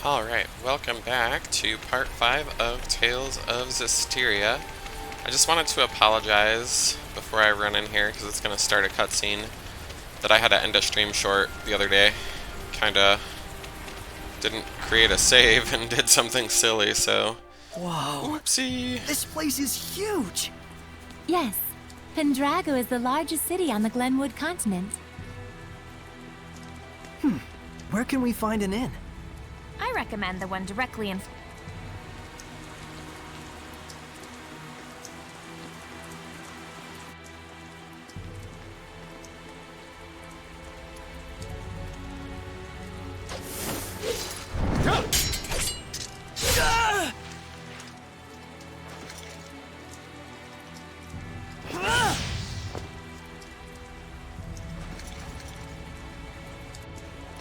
Alright, welcome back to part 5 of Tales of Zestiria. I just wanted to apologize before I run in here, because it's going to start a cutscene, that I had to end a stream short the other day. Kinda didn't create a save and did something silly, so... Whoa! Oopsie! This place is huge! Yes, Pendrago is the largest city on the Glenwood continent. Where can we find an inn? I recommend the one directly in...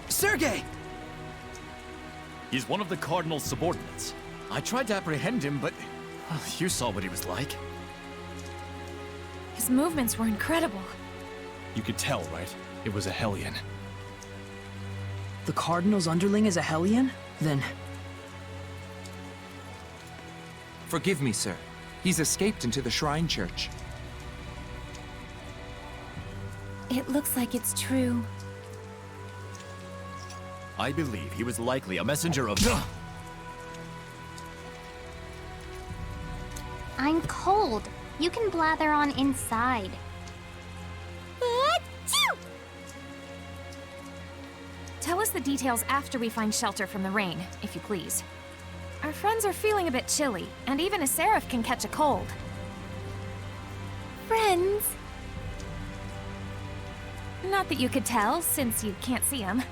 Sergei! He's one of the Cardinal's subordinates. I tried to apprehend him, but... well, you saw what he was like. His movements were incredible. You could tell, right? It was a Hellion. The Cardinal's underling is a Hellion? Then... Forgive me, sir. He's escaped into the Shrine Church. It looks like it's true. I believe he was likely a messenger of... I'm cold. You can blather on inside. Tell us the details after we find shelter from the rain, if you please. Our friends are feeling a bit chilly, and even a seraph can catch a cold. Friends? Not that you could tell, since you can't see them.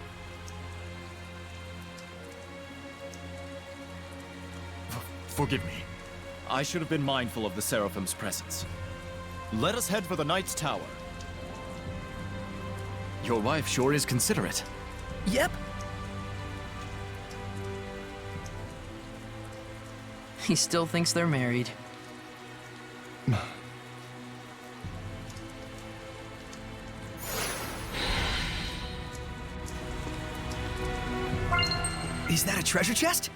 Forgive me. I should have been mindful of the Seraphim's presence. Let us head for the Knight's Tower. Your wife sure is considerate. Yep. He still thinks they're married. Is that a treasure chest?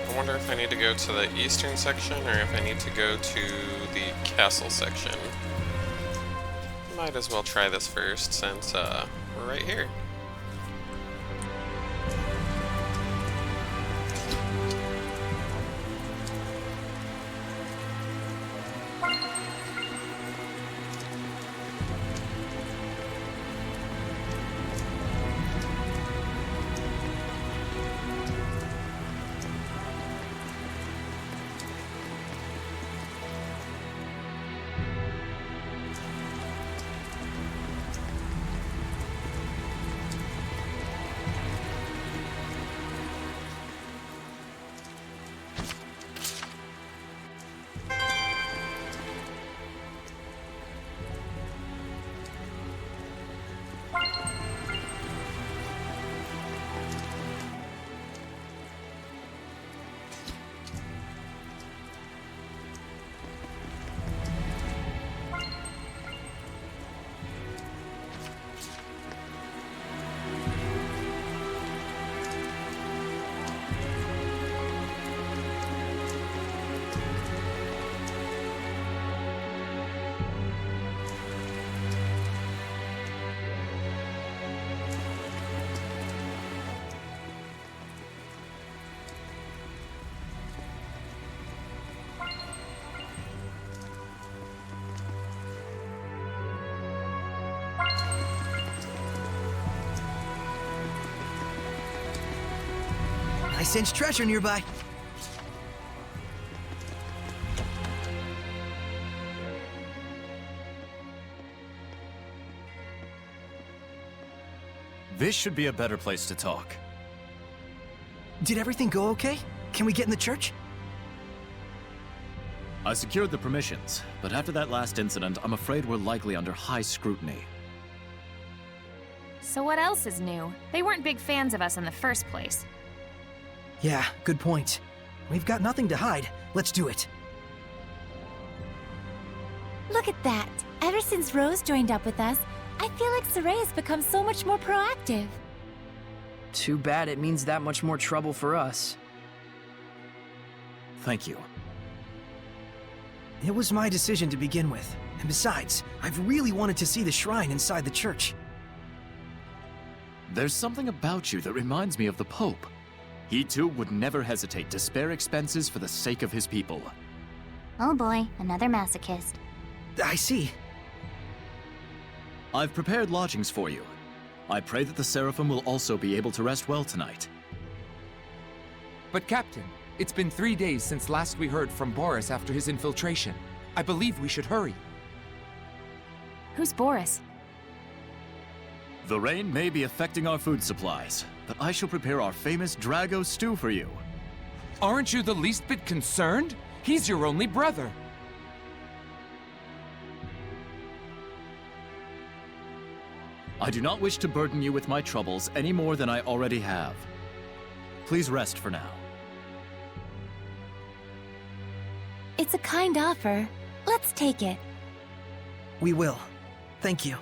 I wonder if I need to go to the eastern section or if I need to go to the castle section. Might as well try this first since we're right here. sense treasure nearby. This should be a better place to talk. Did everything go okay? Can we get in the church? I secured the permissions, but after that last incident, I'm afraid we're likely under high scrutiny. So what else is new? They weren't big fans of us in the first place. Yeah, good point. We've got nothing to hide. Let's do it. Look at that. Ever since Rose joined up with us, I feel like Saray has become so much more proactive. Too bad it means that much more trouble for us. Thank you. It was my decision to begin with. And besides, I've really wanted to see the shrine inside the church. There's something about you that reminds me of the Pope. He too would never hesitate to spare expenses for the sake of his people. Oh boy, another masochist. I see. I've prepared lodgings for you. I pray that the Seraphim will also be able to rest well tonight. But Captain, it's been 3 days since last we heard from Boris after his infiltration. I believe we should hurry. Who's Boris? The rain may be affecting our food supplies, but I shall prepare our famous Drago stew for you. Aren't you the least bit concerned? He's your only brother. I do not wish to burden you with my troubles any more than I already have. Please rest for now. It's a kind offer. Let's take it. We will. Thank you.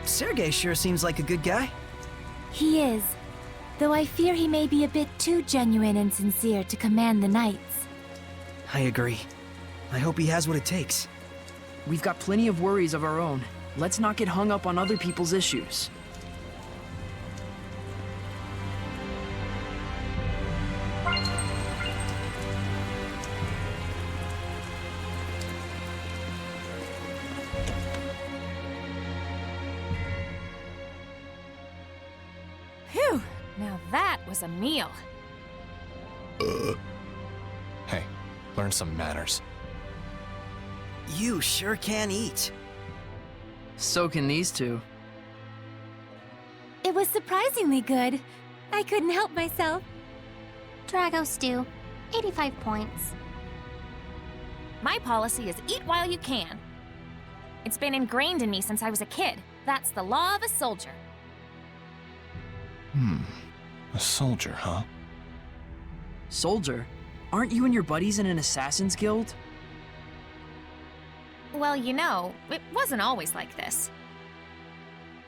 Sergei sure seems like a good guy. He is. Though I fear he may be a bit too genuine and sincere to command the knights. I agree. I hope he has what it takes. We've got plenty of worries of our own. Let's not get hung up on other people's issues. Phew! Now that was a meal. Hey, learn some manners. You sure can eat. So can these two. It was surprisingly good. I couldn't help myself. Drago stew, 85 points. My policy is eat while you can. It's been ingrained in me since I was a kid. That's the law of a soldier. A soldier, huh? Soldier? Aren't you and your buddies in an assassin's guild? Well, you know, it wasn't always like this.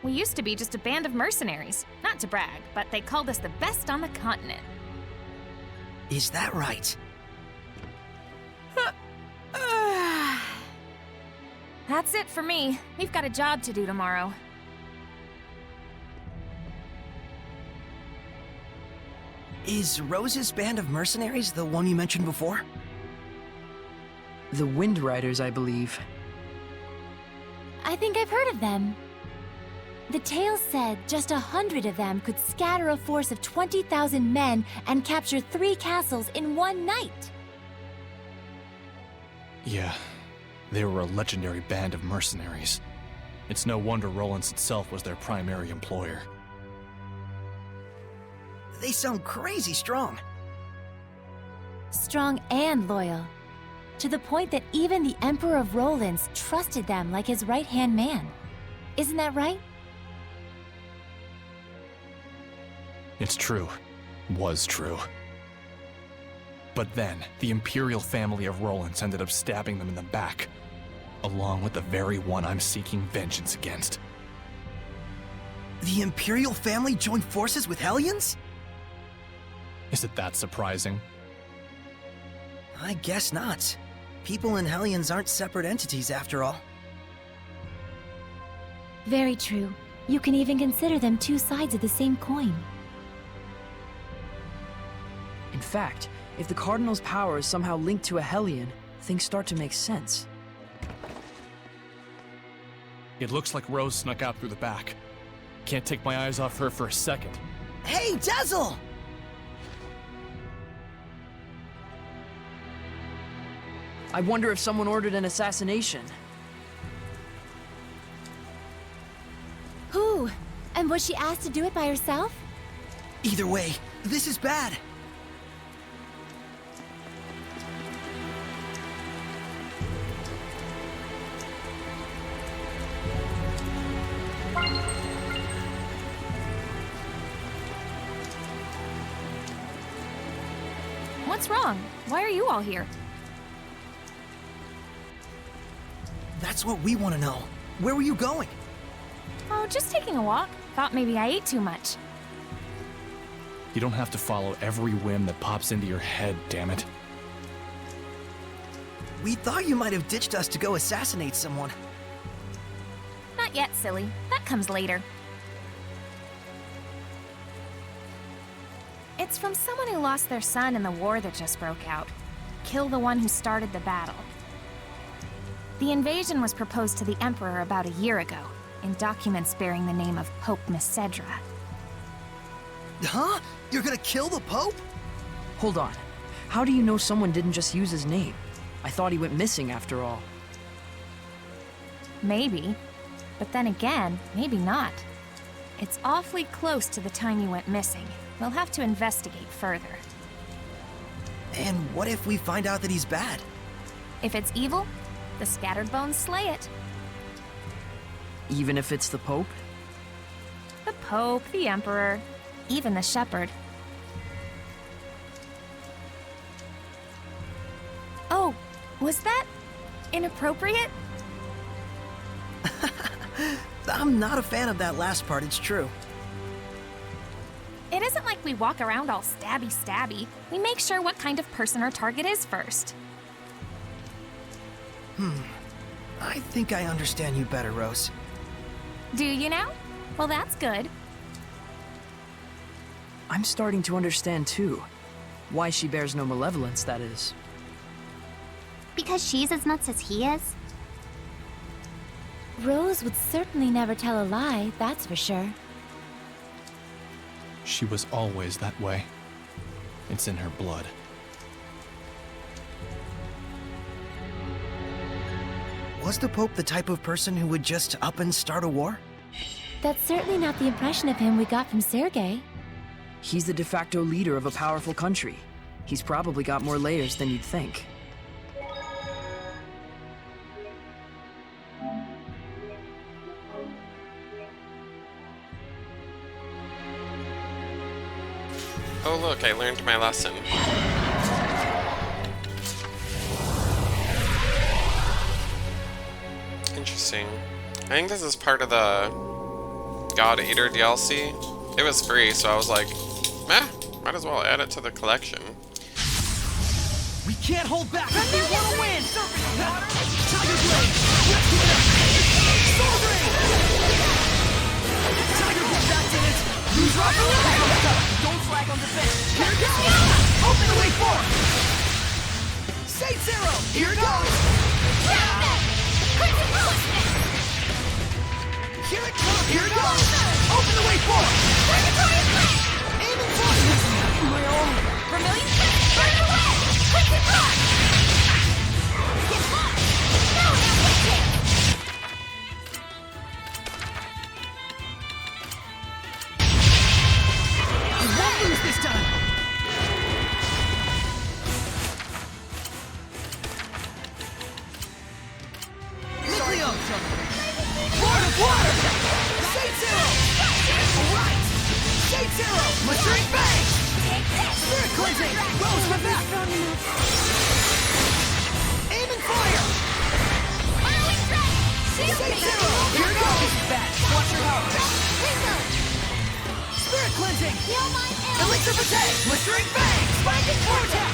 We used to be just a band of mercenaries. Not to brag, but they called us the best on the continent. Is that right? That's it for me. We've got a job to do tomorrow. Is Rose's band of mercenaries the one you mentioned before? The Wind Riders, I believe. I think I've heard of them. The tales said just 100 of them could scatter a force of 20,000 men and capture 3 castles in one night. Yeah, they were a legendary band of mercenaries. It's no wonder Rollins itself was their primary employer. They sound crazy strong. Strong and loyal. To the point that even the Emperor of Rollins trusted them like his right-hand man. Isn't that right? It's true. Was true. But then, the Imperial family of Rollins ended up stabbing them in the back, along with the very one I'm seeking vengeance against. The Imperial family joined forces with Hellions? Is it that surprising? I guess not. People and Hellions aren't separate entities after all. Very true. You can even consider them 2 sides of the same coin. In fact, If the Cardinal's power is somehow linked to a Hellion, things start to make sense. It looks like Rose snuck out through the back. Can't take my eyes off her for a second. Hey, Dazzle! I wonder if someone ordered an assassination. Who? And was she asked to do it by herself? Either way, this is bad. What's wrong? Why are you all here? That's what we want to know. Where were you going? Oh, just taking a walk. Thought maybe I ate too much. You don't have to follow every whim that pops into your head, damn it. We thought you might have ditched us to go assassinate someone. Not yet, silly. That comes later. It's from someone who lost their son in the war that just broke out. Kill the one who started the battle. The invasion was proposed to the Emperor about a year ago, in documents bearing the name of Pope Messedra. Huh? You're gonna kill the Pope? Hold on. How do you know someone didn't just use his name? I thought he went missing after all. Maybe. But then again, maybe not. It's awfully close to the time he went missing. We'll have to investigate further. And what if we find out that he's bad? If it's evil, the Scattered Bones slay it. Even if it's the Pope? The Pope, the Emperor, even the Shepherd. Oh, was that inappropriate? I'm not a fan of that last part, it's true. It isn't like we walk around all stabby-stabby. We make sure what kind of person our target is first. I think I understand you better, Rose. Do you now? Well, that's good. I'm starting to understand too. Why she bears no malevolence, that is. Because she's as nuts as he is? Rose would certainly never tell a lie, that's for sure. She was always that way. It's in her blood. Was the Pope the type of person who would just up and start a war? That's certainly not the impression of him we got from Sergei. He's the de facto leader of a powerful country. He's probably got more layers than you'd think. Oh look, I learned my lesson. Interesting. I think this is part of the God Eater DLC. It was free, so I was like, meh, might as well add it to the collection. We can't hold back! We want to win! Tiger Blade! Soul Drain! Tiger Blade, that's in it! Use rock away! Don't flag on defense! Here goes! Open the way forward! Saint Zero! Here goes! Here it comes! Here it goes! Open the way forward! Aim and fire! My own! Vermilion Fist, burn it away! Crimson Rock! Get lost! Now we have waiting! I won't lose this time! Nucleum! Lord of Water! Saint Zero! Alright! Saint Zero! Maturing Bang! Spirit Cleansing! Rose for back! Aim and fire! Saint Zero! Here goes! Watch your health! Spirit Cleansing! Elixir for Tank! Maturing Bang! Spiking Vortex!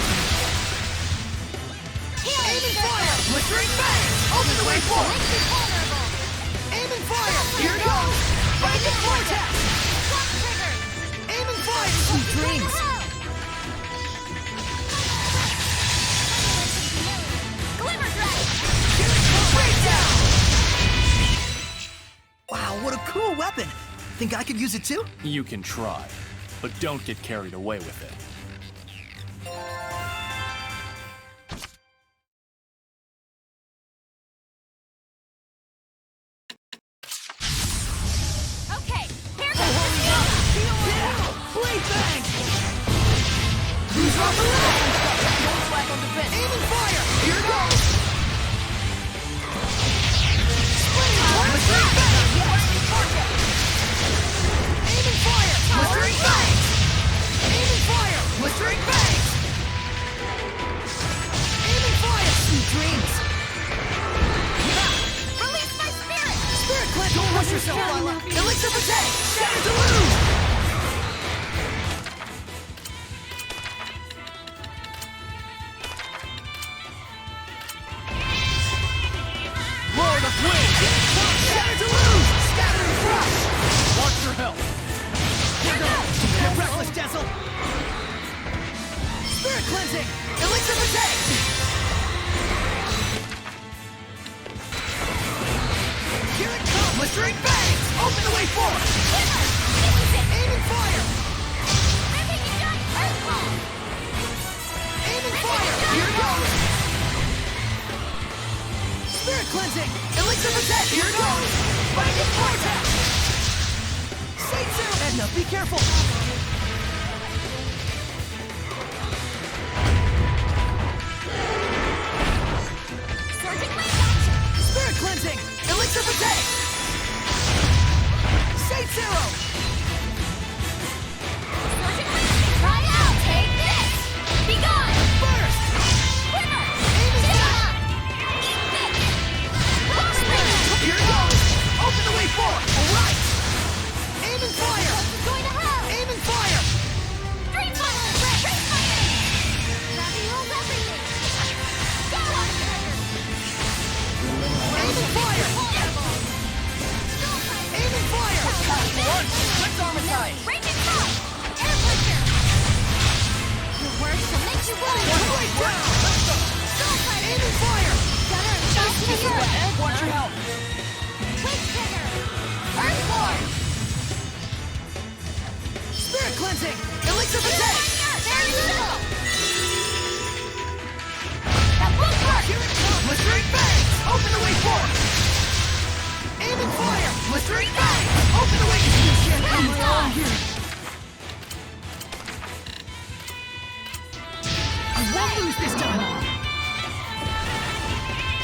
Aim and fire! Maturing Bang! Open the way forward! Aim and fire! Here goes! Spiking Vortex! Aim and fire! Sweet dreams! weapon. Think I could use it too? You can try, but don't get carried away with it. Okay, here goes the Blade bang! Who's off the leg? Don't slack on defense. Aim and fire! Here goes! Blistering bang! Aim and fire! Blistering bang! Aim and fire! Blistering bang! Aim and fire! Sweet dreams! Release my spirit! Spirit Clip! Don't rush yourself, Lila! Elixir Protect! Shatter to lose! Lord of Wind! Shatter to lose! Scatter and crush! Watch your health! Here goes! Get reckless, Dazzle! Spirit Cleansing! Elixir Protect! Here it comes! Blistering Bangs! Open the way forward! Aim and fire! Aim and fire! Here goes! Spirit Cleansing! Elixir Protect! Here goes! Binding Vortex! Saint Zero! Edna, be careful! Spirit Cleansing! Elixir Protect! Saint Zero! Try out! Take this! Be gone! Burst! Quiver! Aim and Down! Eat this! Here goes! Open the way forward! Alright! Aim and fire! Going to hell! Aim and fire! Dream Fire! Dream Fire! Gravity rules everything! Go on, treasure! Aim and fire! Aim and fire! Let's armor Raging Cross! Air Puncher! Your words shall make you One blind! blade down! Soul Fighter! Aim and fire! Gunner and Fast Trigger! Watch your health. Quick Trigger! Earthborn! Spirit Cleansing! Elixir Protect! Very little! That won't work! Here it comes! Blistering Bangs! Open the way forward! Aim and fire! Blistering Bangs! Open the way! I'm alone here! I won't lose this time!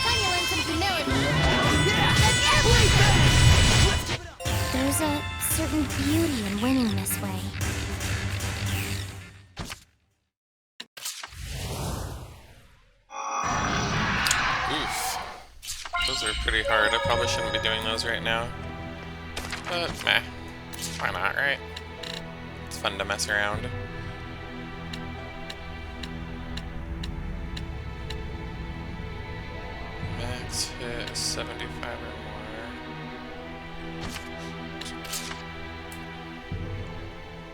Time to learn some humility. Yeah! Blade Bang! Let's give it up! There's a certain beauty in winning this way. Oof. Those are pretty hard. I probably shouldn't be doing those right now. But, meh. Why not, right? It's fun to mess around. Max hit is 75 or more.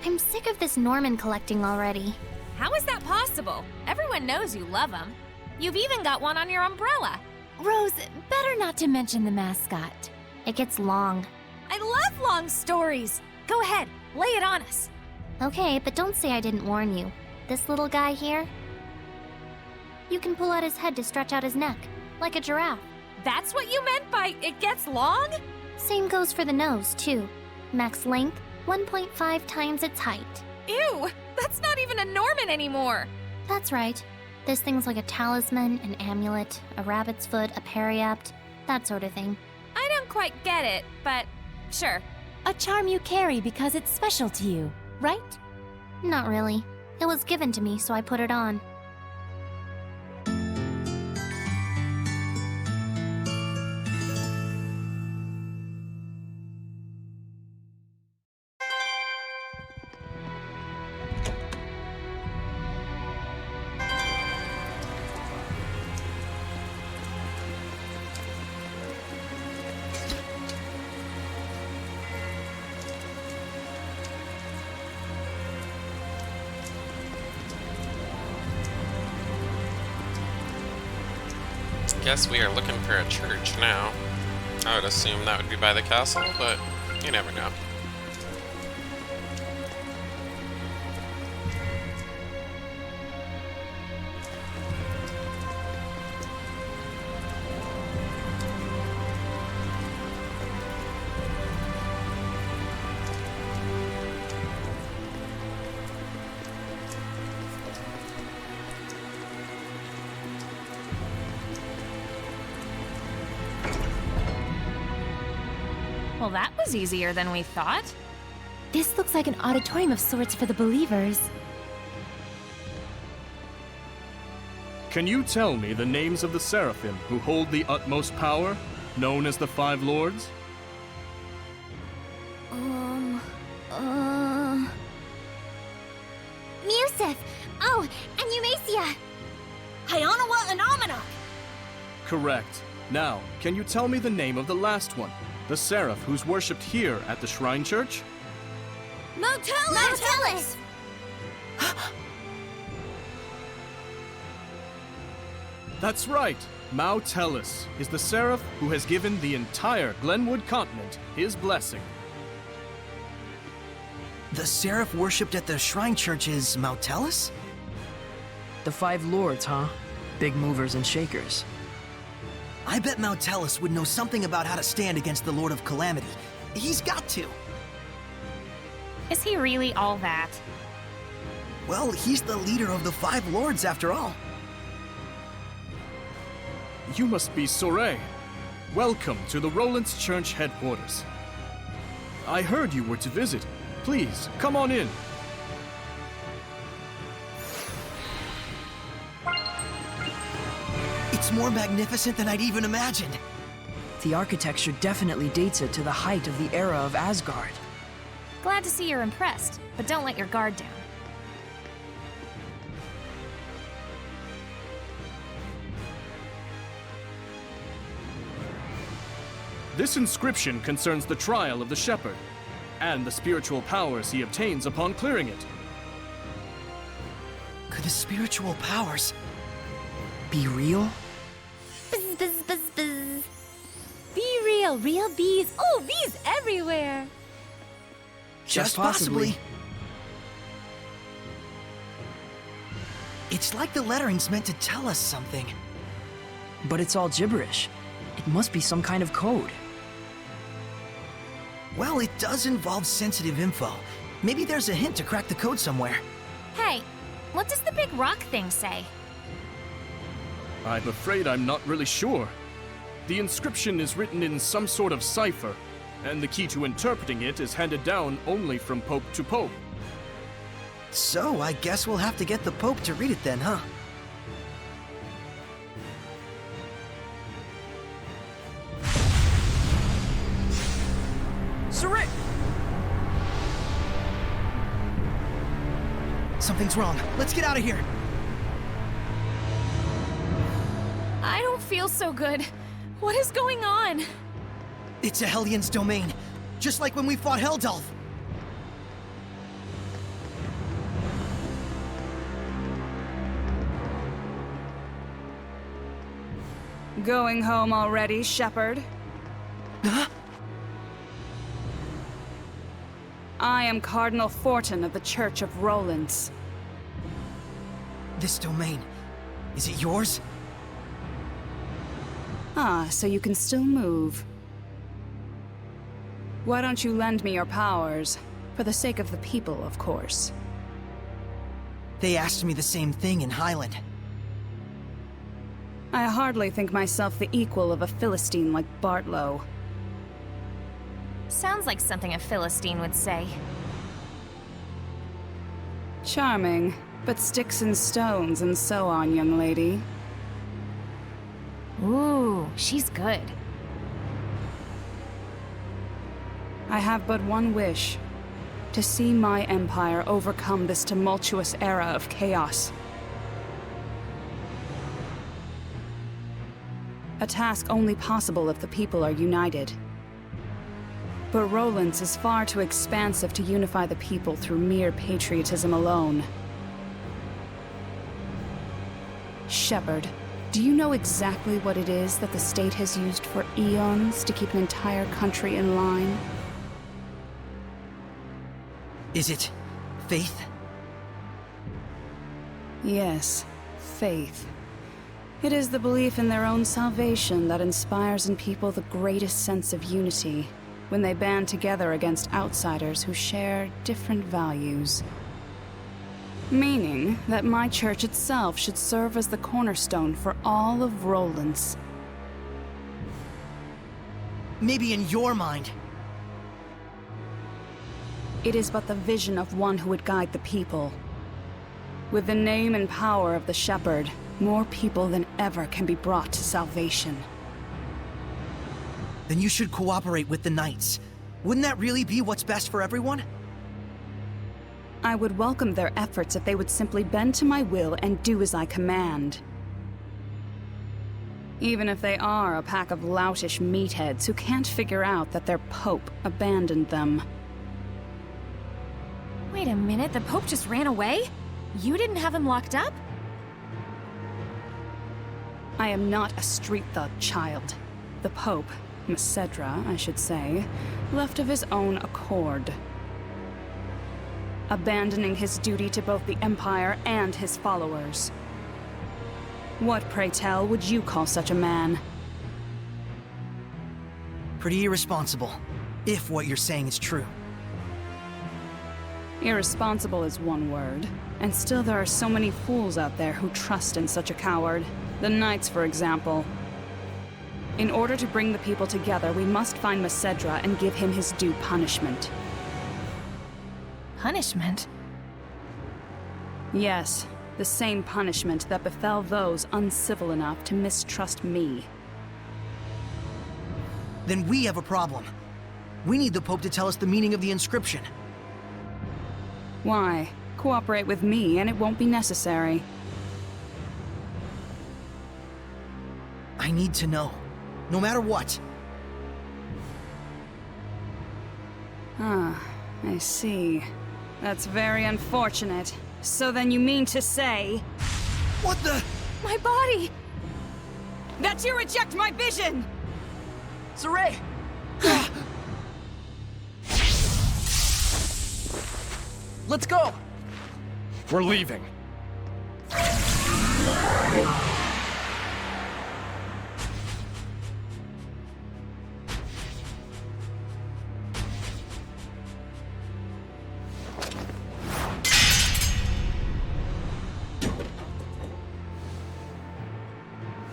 I'm sick of this Norman collecting already. How is that possible? Everyone knows you love him. You've even got one on your umbrella. Rose, better not to mention the mascot. It gets long. I love long stories. Go ahead, lay it on us. Okay, but don't say I didn't warn you. This little guy here? You can pull out his head to stretch out his neck, like a giraffe. That's what you meant by it gets long? Same goes for the nose, too. Max length, 1.5 times its height. Ew, that's not even a Norman anymore. That's right. This thing's like a talisman, an amulet, a rabbit's foot, a periapt, that sort of thing. I don't quite get it, but sure. A charm you carry because it's special to you, right? Not really. It was given to me, so I put it on. Guess we are looking for a church now. I would assume that would be by the castle, but You never know. Well, that was easier than we thought. This looks like an auditorium of sorts for the believers. Can you tell me the names of the seraphim who hold the utmost power, known as the Five Lords? Musif! Oh, and Eumacia! Hyanawa and Amina! Correct. Now, can you tell me the name of the last one? The seraph who's worshipped here at the Shrine Church? Motellus! That's right! Mao Tellus is the seraph who has given the entire Glenwood continent his blessing. The seraph worshipped at the Shrine Church is Mautellus? The Five Lords, huh? Big movers and shakers. I bet Mautellus would know something about how to stand against the Lord of Calamity. He's got to. Is he really all that? Well, he's the leader of the Five Lords after all. You must be Soray. Welcome to the Roland's Church headquarters. I heard you were to visit. Please, come on in. It's more magnificent than I'd even imagined. The architecture definitely dates it to the height of the era of Asgard. Glad to see you're impressed, but don't let your guard down. This inscription concerns the trial of the shepherd, and the spiritual powers he obtains upon clearing it. Could the spiritual powers Be real? Buzz, buzz, buzz, buzz. Be real, real bees. Oh, bees everywhere. just possibly? It's like the lettering's meant to tell us something. But it's all gibberish. It must be some kind of code. Well, it does involve sensitive info. Maybe there's a hint to crack the code somewhere. Hey, what does the big rock thing say? I'm afraid I'm not really sure. The inscription is written in some sort of cipher, and the key to interpreting it is handed down only from Pope to Pope. So, I guess we'll have to get the Pope to read it then, huh? Sarit! Something's wrong. Let's get out of here. I don't feel so good. What is going on? It's a Hellions domain, just like when we fought Heldalf. Going home already, Shepherd? Huh? I am Cardinal Fortin of the Church of Roland's. This domain, is it yours? Ah, so you can still move. Why don't you lend me your powers? For the sake of the people, of course. They asked me the same thing in Highland. I hardly think myself the equal of a Philistine like Bartlow. Sounds like something a Philistine would say. Charming, but sticks and stones and so on, young lady. Ooh, she's good. I have but one wish. To see my empire overcome this tumultuous era of chaos. A task only possible if the people are united. But Roland's is far too expansive to unify the people through mere patriotism alone. Shepherd, do you know exactly what it is that the state has used for eons to keep an entire country in line? Is it faith? Yes, faith. It is the belief in their own salvation that inspires in people the greatest sense of unity when they band together against outsiders who share different values. Meaning that my church itself should serve as the cornerstone for all of Rollins. Maybe in your mind. It is but the vision of one who would guide the people. With the name and power of the Shepherd, more people than ever can be brought to salvation. Then you should cooperate with the Knights. Wouldn't that really be what's best for everyone? I would welcome their efforts if they would simply bend to my will and do as I command. Even if they are a pack of loutish meatheads who can't figure out that their Pope abandoned them. Wait a minute, the Pope just ran away? You didn't have him locked up? I am not a street thug child. The Pope, Macedra, I should say, left of his own accord. Abandoning his duty to both the Empire and his followers. What, pray tell, would you call such a man? Pretty irresponsible, if what you're saying is true. Irresponsible is one word, and still there are so many fools out there who trust in such a coward. The Knights, for example. In order to bring the people together, we must find Macedra and give him his due punishment. Punishment? Yes, the same punishment that befell those uncivil enough to mistrust me. Then we have a problem. We need the Pope to tell us the meaning of the inscription. Why? Cooperate with me and it won't be necessary. I need to know. No matter what. Ah, I see. That's very unfortunate. So then you mean to say... What the... My body! that you reject my vision! Saray! Let's go! We're leaving.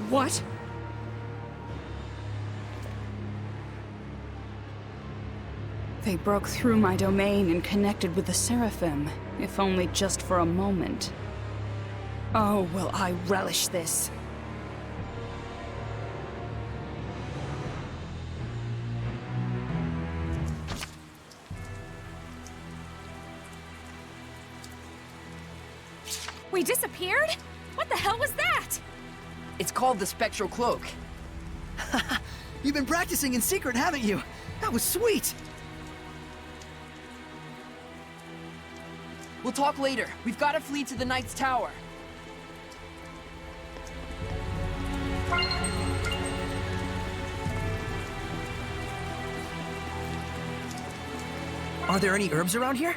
What? They broke through my domain and connected with the Seraphim, if only just for a moment. Oh, will I relish this. We disappeared? What the hell was that? It's called the Spectral Cloak. You've been practicing in secret, haven't you? That was sweet! We'll talk later. We've got to flee to the Knight's Tower. Are there any herbs around here?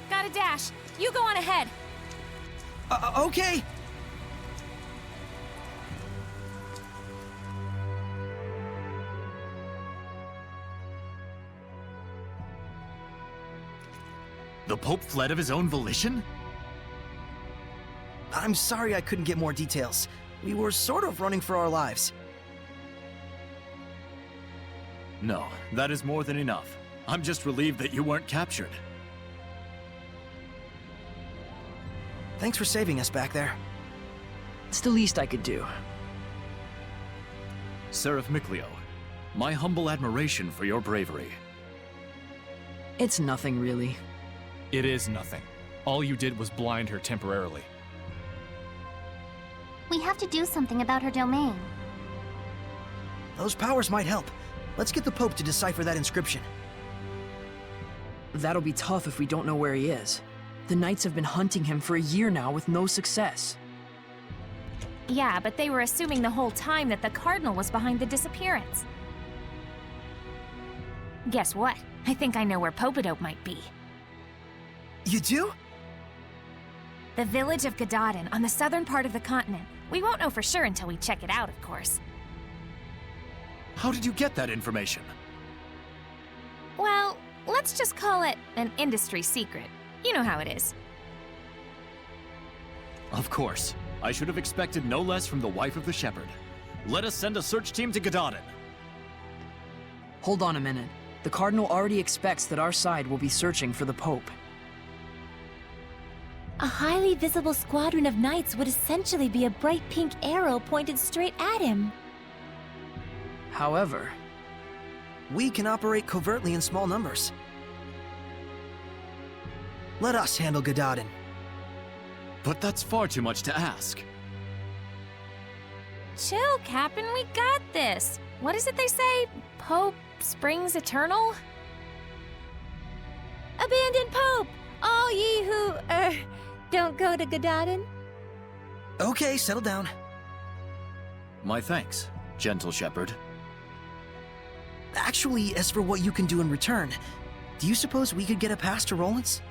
Gotta dash. You go on ahead. Okay! The Pope fled of his own volition? I'm sorry I couldn't get more details. We were sort of running for our lives. No, that is more than enough. I'm just relieved that you weren't captured. Thanks for saving us back there. It's the least I could do. Seraph Mikleo, my humble admiration for your bravery. It's nothing, really. It is nothing. All you did was blind her temporarily. We have to do something about her domain. Those powers might help. Let's get the Pope to decipher that inscription. That'll be tough if we don't know where he is. The Knights have been hunting him for a year now with no success. Yeah, but they were assuming the whole time that the Cardinal was behind the disappearance. Guess what? I think I know where Popadope might be. You do? The village of Gadadin, on the southern part of the continent. We won't know for sure until we check it out, of course. How did you get that information? Well, let's just call it an industry secret. You know how it is. Of course. I should have expected no less from the wife of the shepherd. Let us send a search team to Gadadin. Hold on a minute. The Cardinal already expects that our side will be searching for the Pope. A highly visible squadron of knights would essentially be a bright pink arrow pointed straight at him. However, we can operate covertly in small numbers. Let us handle Gadadin. But that's far too much to ask. Chill, Captain, we got this. What is it they say? Pope springs eternal? Abandon Pope! All ye who, don't go to Gadadin. Okay, settle down. My thanks, gentle shepherd. Actually, as for what you can do in return, do you suppose we could get a pass to Rollins?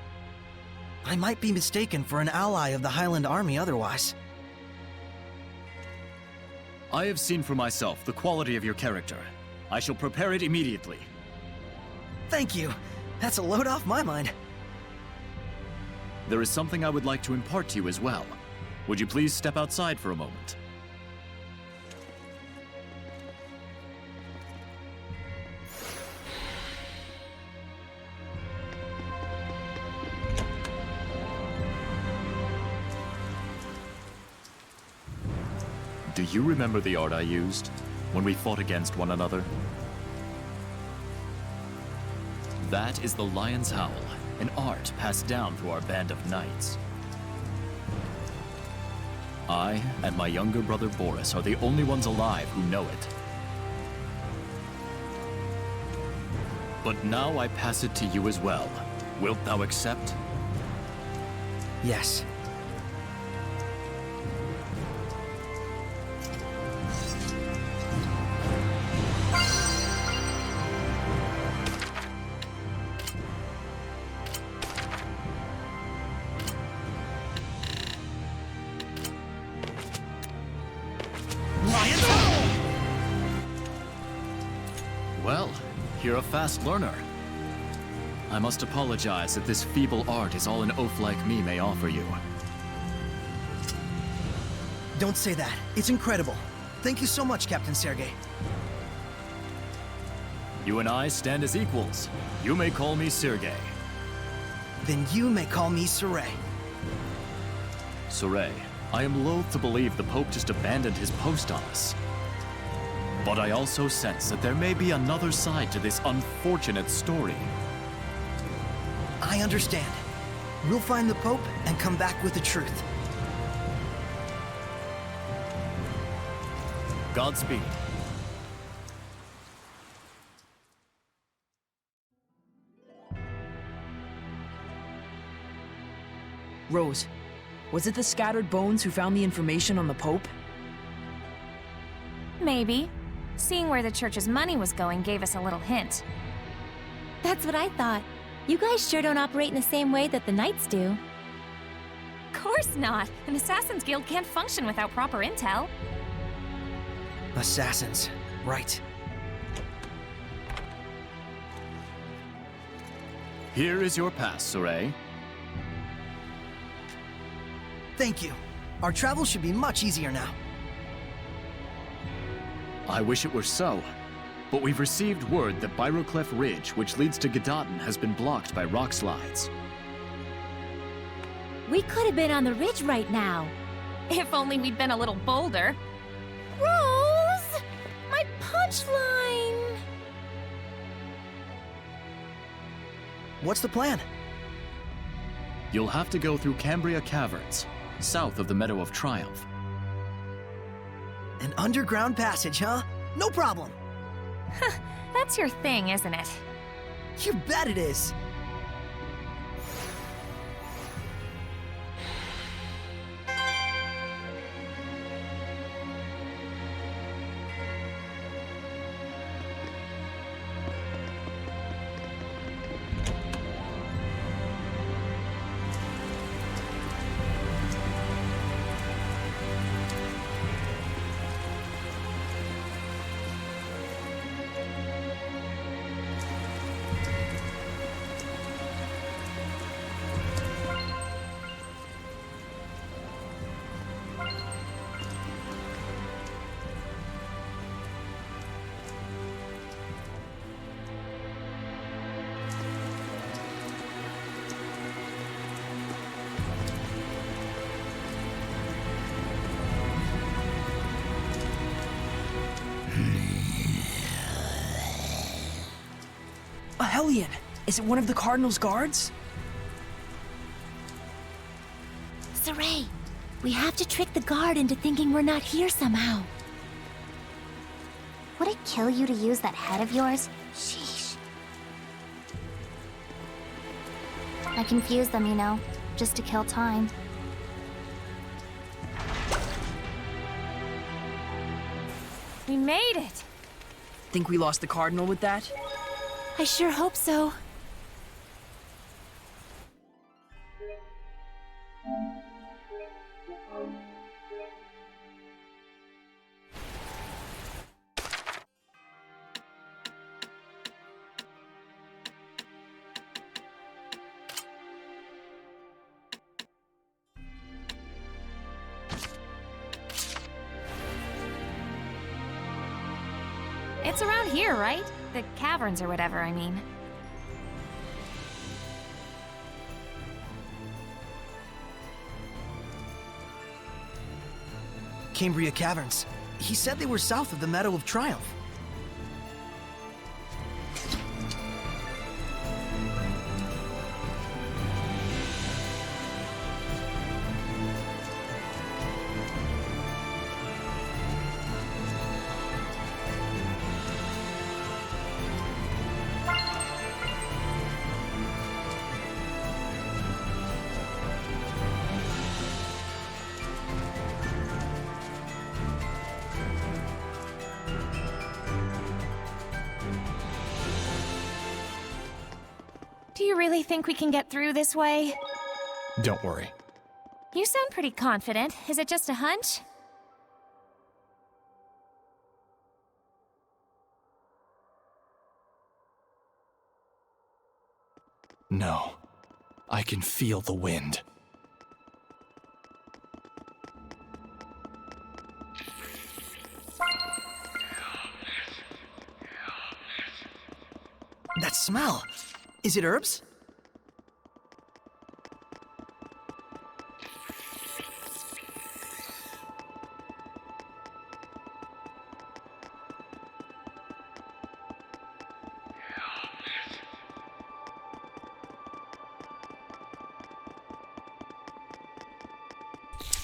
I might be mistaken for an ally of the Highland Army otherwise. I have seen for myself the quality of your character. I shall prepare it immediately. Thank you. That's a load off my mind. There is something I would like to impart to you as well. Would you please step outside for a moment? Do you remember the art I used when we fought against one another? That is the Lion's Howl, an art passed down through our band of knights. I and my younger brother Boris are the only ones alive who know it. But now I pass it to you as well. Wilt thou accept? Yes. Well, you're a fast learner. I must apologize that this feeble art is all an oaf like me may offer you. Don't say that. It's incredible. Thank you so much, Captain Sergei. You and I stand as equals. You may call me Sergei. Then you may call me Saray. Saray, I am loath to believe the Pope just abandoned his post on us. But I also sense that there may be another side to this unfortunate story. I understand. We'll find the Pope and come back with the truth. Godspeed. Rose, was it the scattered bones who found the information on the Pope? Maybe. Seeing where the church's money was going gave us a little hint. That's what I thought. You guys sure don't operate in the same way that the knights do. Of course not! An Assassin's Guild can't function without proper intel. Assassins. Right. Here is your pass, Saray. Thank you. Our travel should be much easier now. I wish it were so. But we've received word that Byroclef Ridge, which leads to Gadadin, has been blocked by rock slides. We could have been on the ridge right now. If only we'd been a little bolder. Rose! My punchline! What's the plan? You'll have to go through Cambria Caverns, south of the Meadow of Triumph. An underground passage, huh? No problem. That's your thing, isn't it? You bet it is. A Hellion! Is it one of the Cardinal's guards? Saray, we have to trick the guard into thinking we're not here somehow. Would it kill you to use that head of yours? Sheesh. I confuse them, you know, just to kill time. We made it! Think we lost the Cardinal with that? I sure hope so. It's around here, right? The caverns or whatever, I mean. Cambria Caverns. He said they were south of the Meadow of Triumph. Do you really think we can get through this way? Don't worry. You sound pretty confident. Is it just a hunch? No. I can feel the wind. That smell. Is it herbs?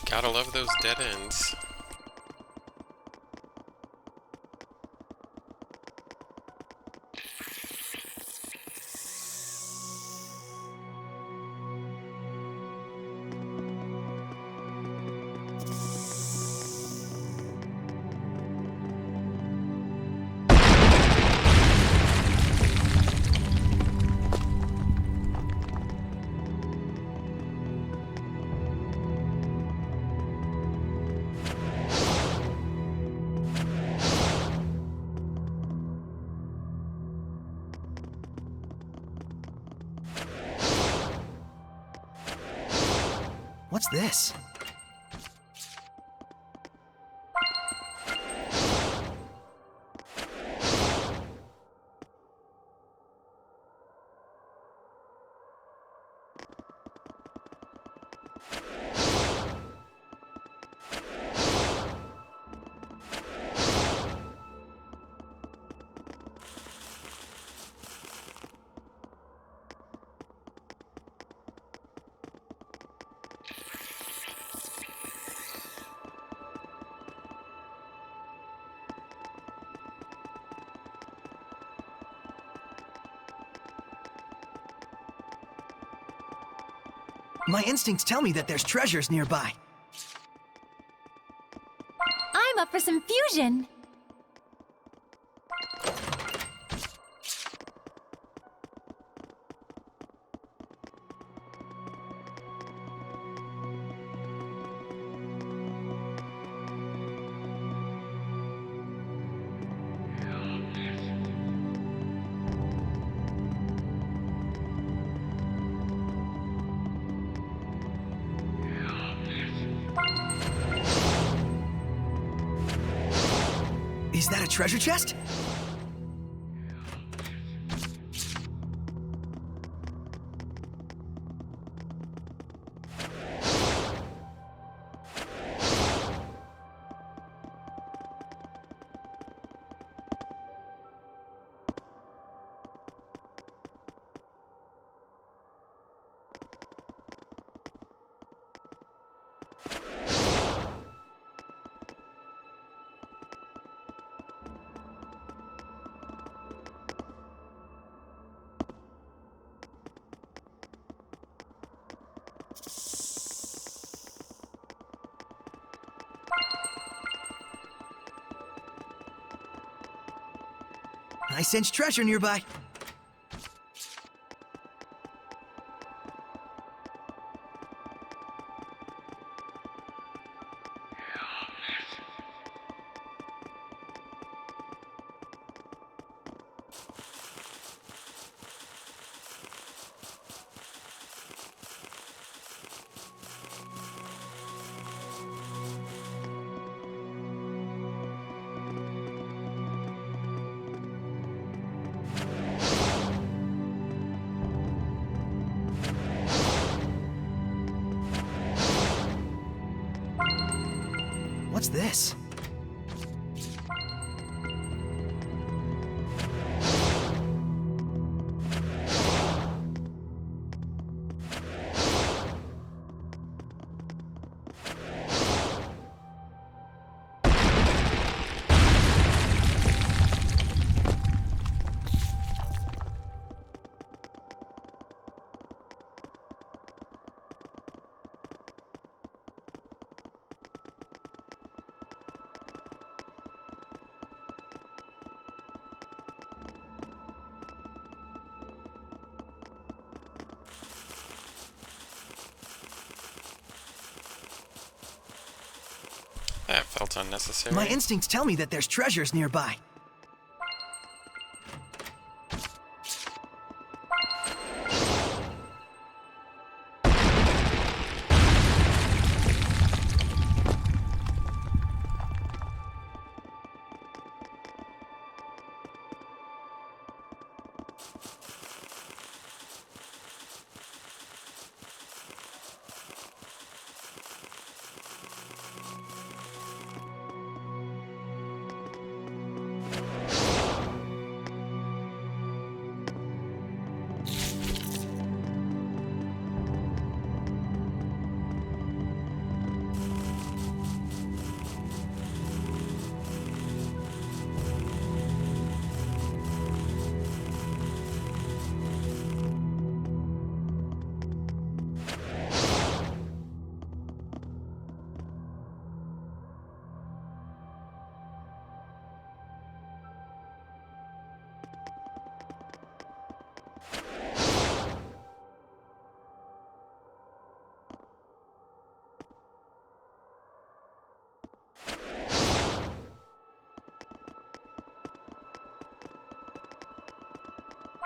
Gotta love those dead ends. What's this? My instincts tell me that there's treasures nearby. I'm up for some fusion. Is that a treasure chest? I sense treasure nearby. What's this? That felt unnecessary. My instincts tell me that there's treasures nearby.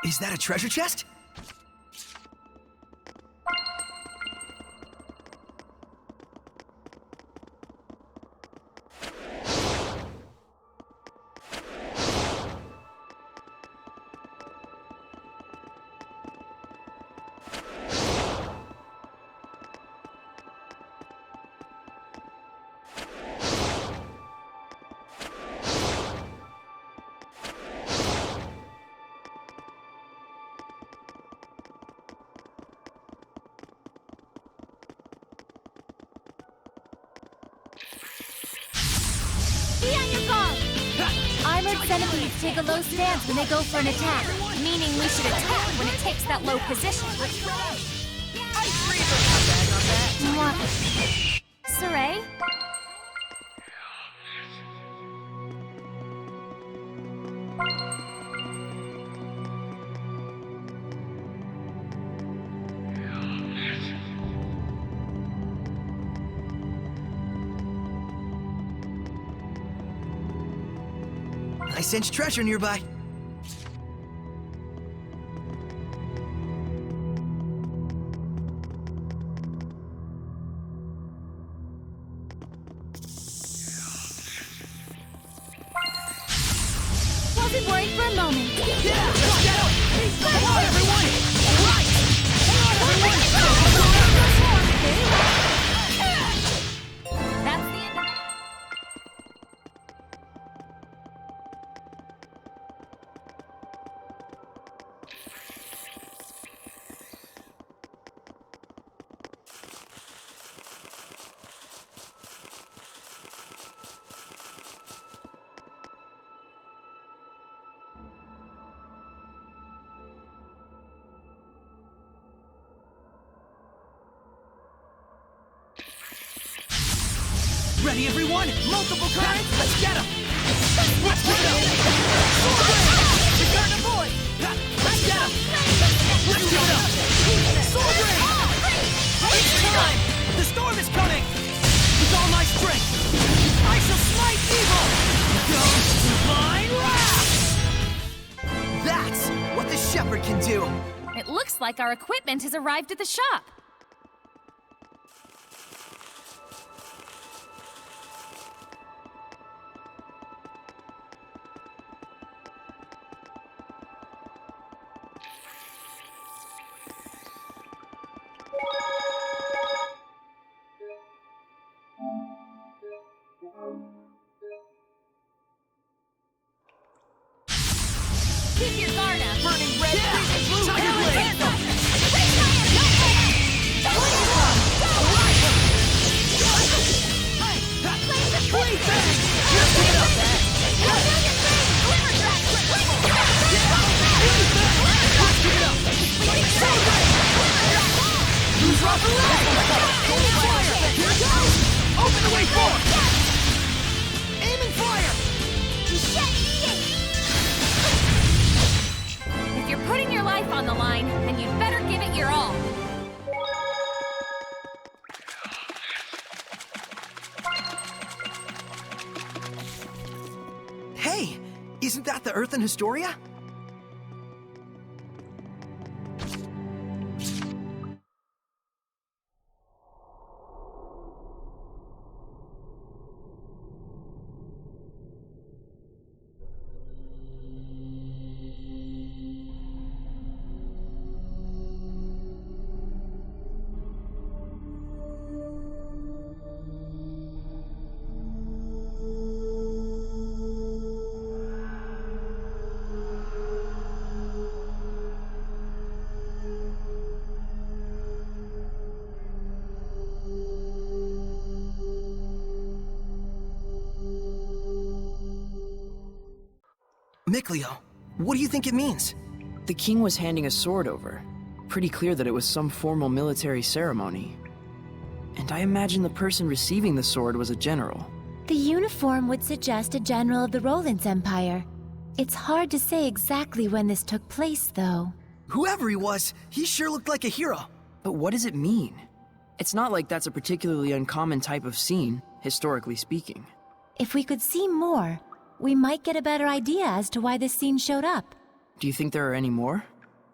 Is that a treasure chest? Be on your guard! Armored centipedes take a low stance when they go for an attack, meaning we should attack when it takes that low position. Ice Reaver! Not bad, not bad. Saray? I sense treasure nearby. Wasn't worried for a moment. Yeah! Let's get him! Come on, everyone! All right! Hang on, everyone! That's the end of it. Ready, everyone? Multiple currents! Let's get him! Let's get him! Return to void! Let's get him! Let's give it up! Sword Ring! It's time! The storm is coming! With all my strength, I shall smite evil! Go divine wrath! That's what the shepherd can do! It looks like our equipment has arrived at the shop. Keep your guard up. Burning red, blue, Tiger Blade! Blade Bang! Let's get up! Let's get up! Who's off the leg? Fire! Here it goes! Open the way forward! Aim and fire! If you're putting your life on the line, then you'd better give it your all. Hey! Isn't that the Earth in Historia? Mikleo, what do you think it means? The king was handing a sword over. Pretty clear that it was some formal military ceremony. And I imagine the person receiving the sword was a general. The uniform would suggest a general of the Roland's Empire. It's hard to say exactly when this took place, though. Whoever he was, he sure looked like a hero. But what does it mean? It's not like that's a particularly uncommon type of scene, historically speaking. If we could see more, we might get a better idea as to why this scene showed up. Do you think there are any more?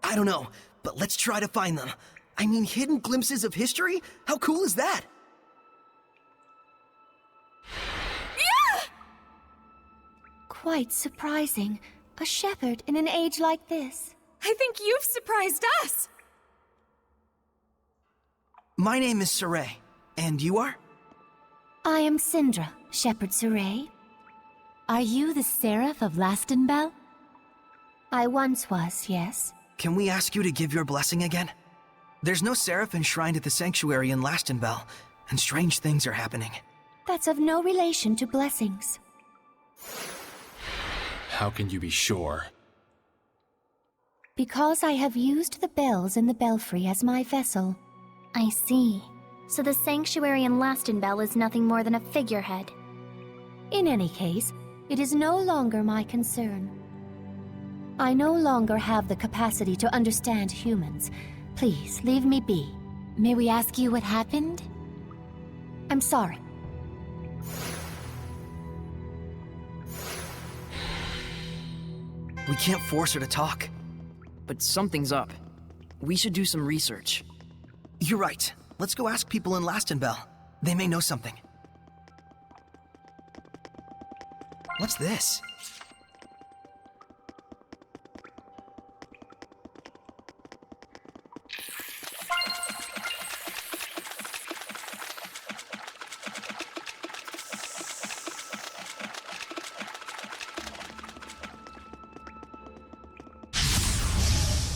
I don't know, but let's try to find them. I mean, hidden glimpses of history? How cool is that? Quite surprising. A shepherd in an age like this. I think you've surprised us. My name is Saray, and you are? I am Syndra, Shepherd Saray. Are you the Seraph of Lastenbell? I once was, yes. Can we ask you to give your blessing again? There's no seraph enshrined at the sanctuary in Lastenbell, and strange things are happening. That's of no relation to blessings. How can you be sure? Because I have used the bells in the belfry as my vessel. I see. So the sanctuary in Lastenbell is nothing more than a figurehead. In any case, it is no longer my concern. I no longer have the capacity to understand humans. Please, leave me be. May we ask you what happened? I'm sorry. We can't force her to talk. But something's up. We should do some research. You're right. Let's go ask people in Lastenbell. They may know something. What's this?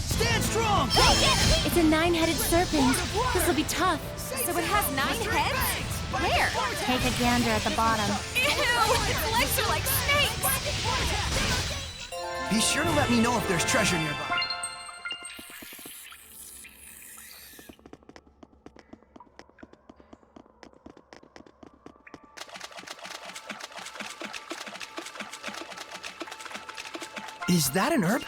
Stand strong! It's a 9-headed serpent. This'll be tough. So it has 9 heads? Where? Take a gander at the bottom. Ew! Its legs are like snakes! Be sure to let me know if there's treasure nearby. Is that an herb?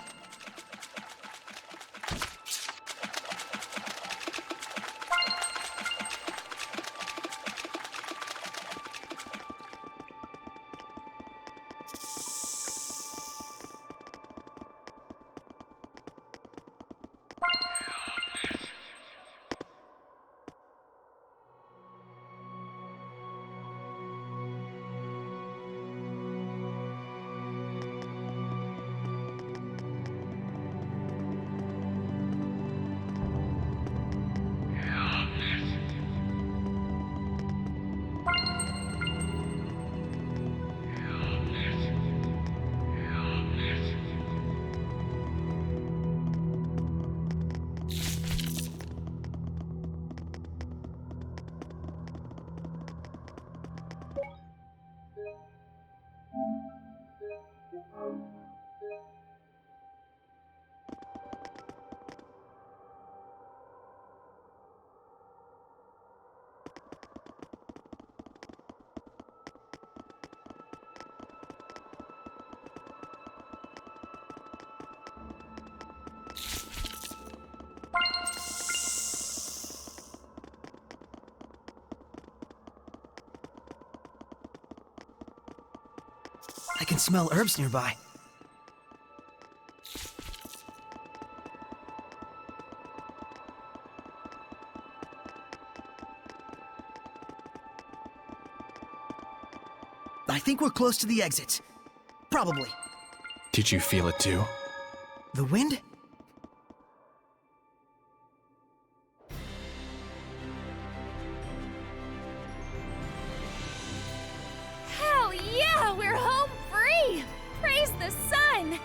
I can smell herbs nearby. I think we're close to the exit. Probably. Did you feel it too? The wind? Hell yeah! We're home free! Praise the sun!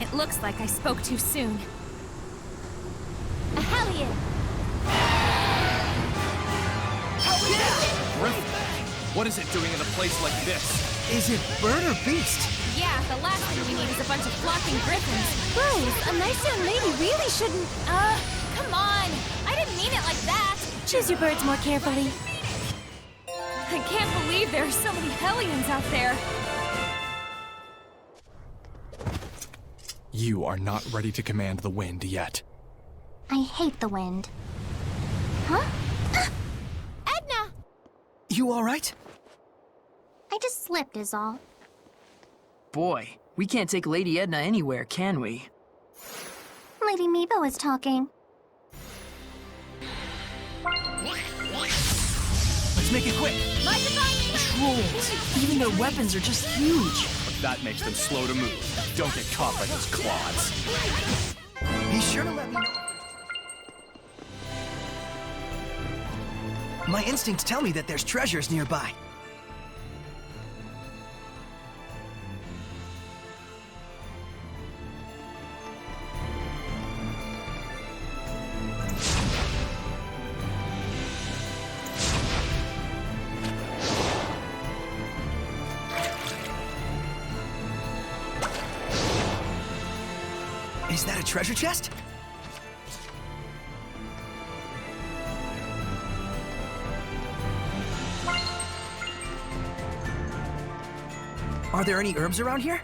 It looks like I spoke too soon. A Hellion! What is it doing in a place like this? Is it bird or beast? Yeah, the last thing we need is a bunch of flocking griffins. Rose, a nice young lady really shouldn't... Come on! I didn't mean it like that! Choose your birds more carefully. I can't believe there are so many Hellions out there! You are not ready to command the wind yet. I hate the wind. Huh? Edna! You alright? I just slipped is all. Boy, we can't take Lady Edna anywhere, can we? Lady Meebo is talking. Let's make it quick. Trolls! Even their weapons are just huge. But that makes them slow to move. Don't get caught by those claws. Be sure to let me know. My instincts tell me that there's treasures nearby. Is that a treasure chest? Are there any herbs around here?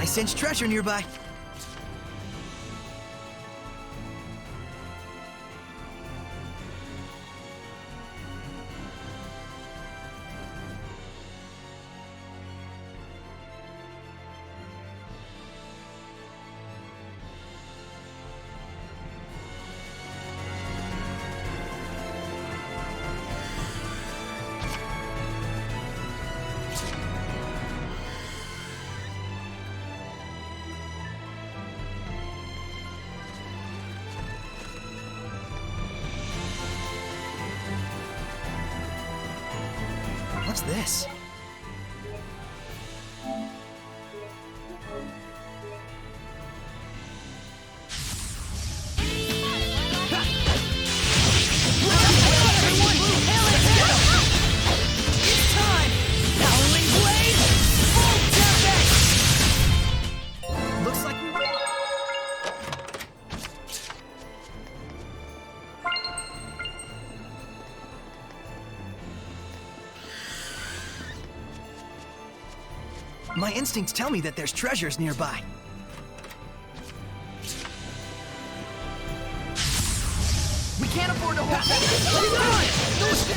I sense treasure nearby. What's this? It's time! Howling Blade! Full tempest! Looks like we... My instincts tell me that there's treasures nearby. We can't afford to hold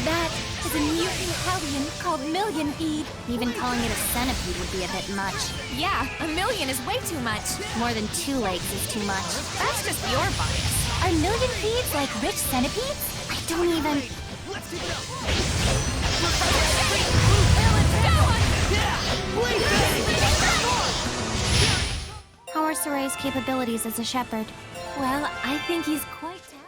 That is a mutant hellion called Millionpeed. Even calling it a centipede would be a bit much. Yeah, a million is way too much. More than 2 legs is too much. That's just your bias. Are millionpeeds like rich centipedes? I don't even... How are Soray's capabilities as a shepherd? Well, I think he's quite talented.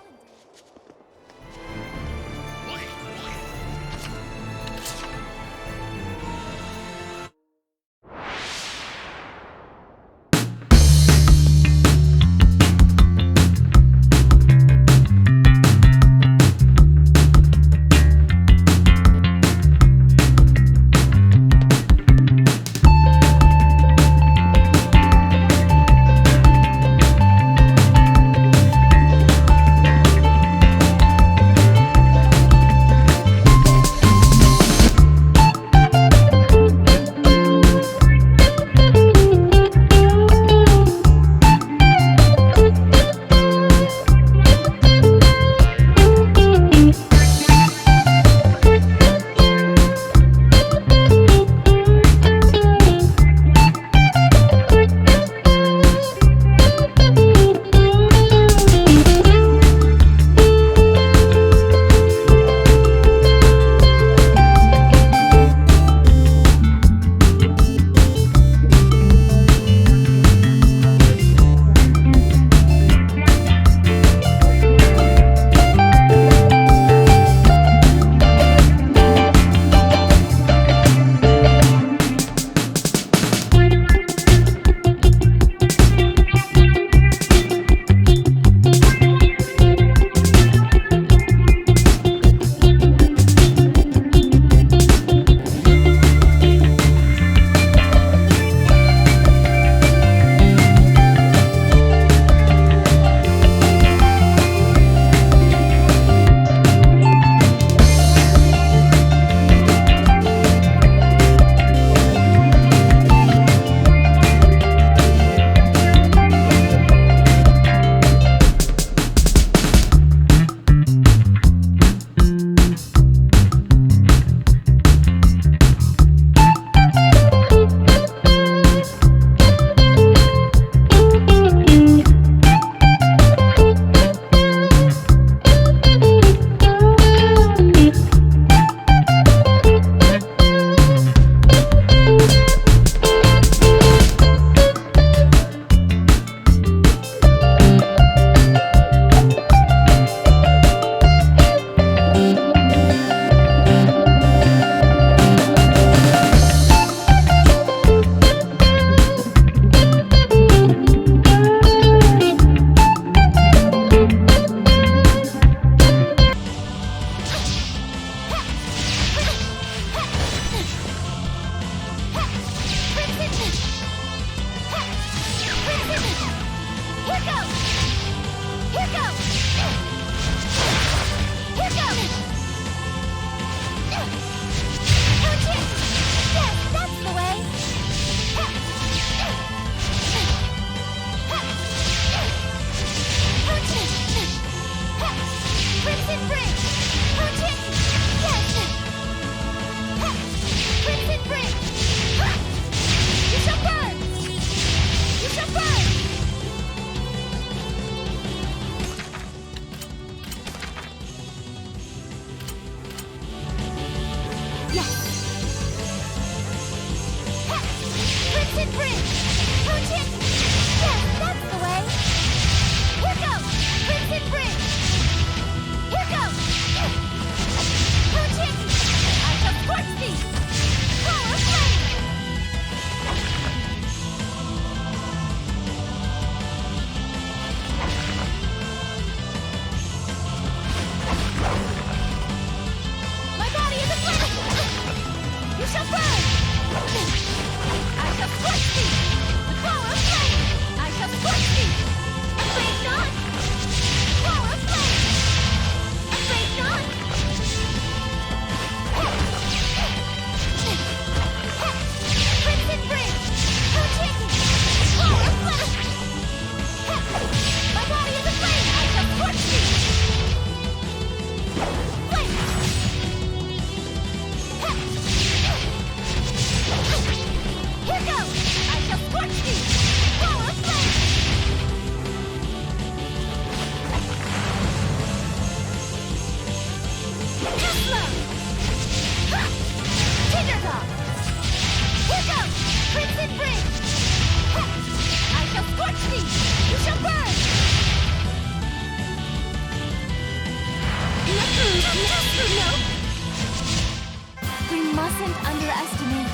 mustn't underestimate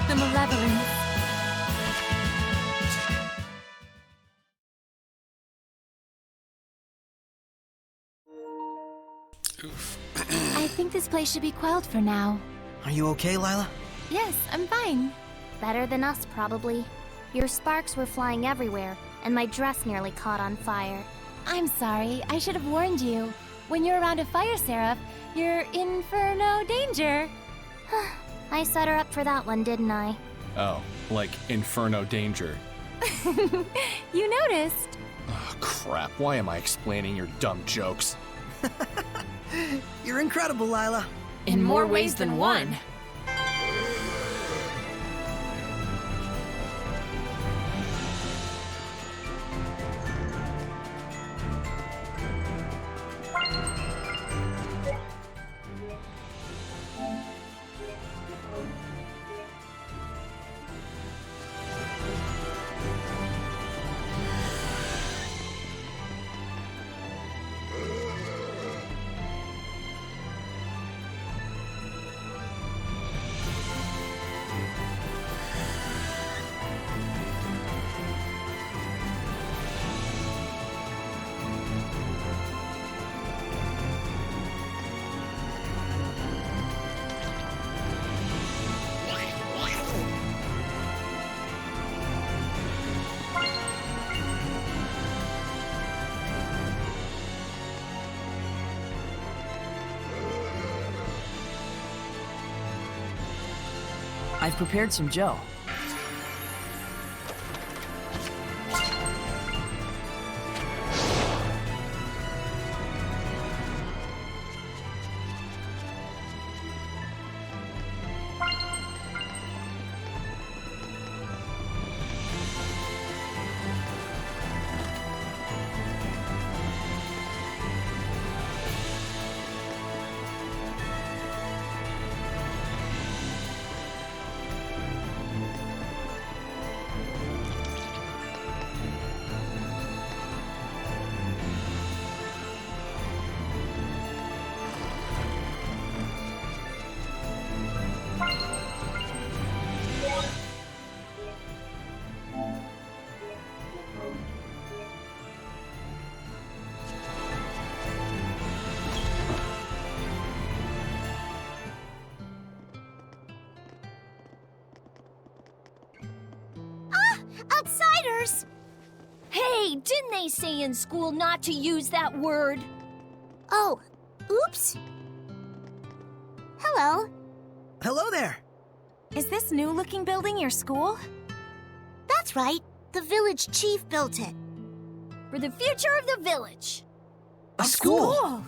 the malevolence. Oof. I think this place should be quelled for now. Are you okay, Lila? Yes, I'm fine. Better than us, probably. Your sparks were flying everywhere, and my dress nearly caught on fire. I'm sorry. I should have warned you. When you're around a fire seraph, you're in for no danger. I set her up for that one, didn't I? Oh, like Inferno Danger. You noticed. Oh, crap. Why am I explaining your dumb jokes? You're incredible, Lila. In more ways than one. I've prepared some gel. Outsiders! Hey, didn't they say in school not to use that word? Oh, oops. Hello. Hello there. Is this new-looking building your school? That's right. The village chief built it. For the future of the village. A school?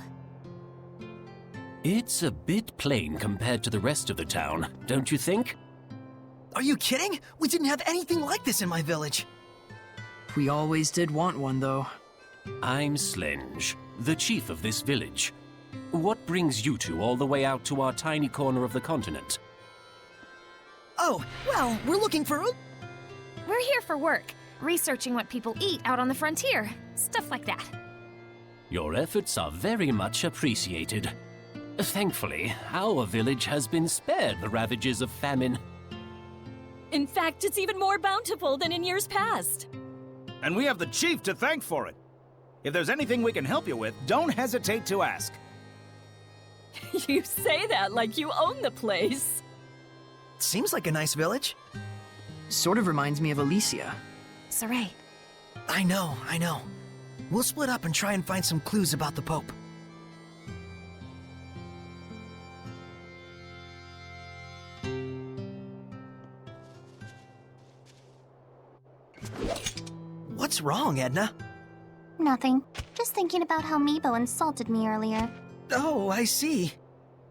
It's a bit plain compared to the rest of the town, don't you think? Are you kidding? We didn't have anything like this in my village. We always did want one, though. I'm Slenge, the chief of this village. What brings you two all the way out to our tiny corner of the continent? Oh, well, we're looking for... We're here for work, researching what people eat out on the frontier. Stuff like that. Your efforts are very much appreciated. Thankfully, our village has been spared the ravages of famine. In fact, it's even more bountiful than in years past. And we have the chief to thank for it. If there's anything we can help you with, don't hesitate to ask. You say that like you own the place. Seems like a nice village. Sort of reminds me of Alicia. Saray. I know. We'll split up and try and find some clues about the Pope. What's wrong, Edna? Nothing. Just thinking about how Meebo insulted me earlier. Oh, I see.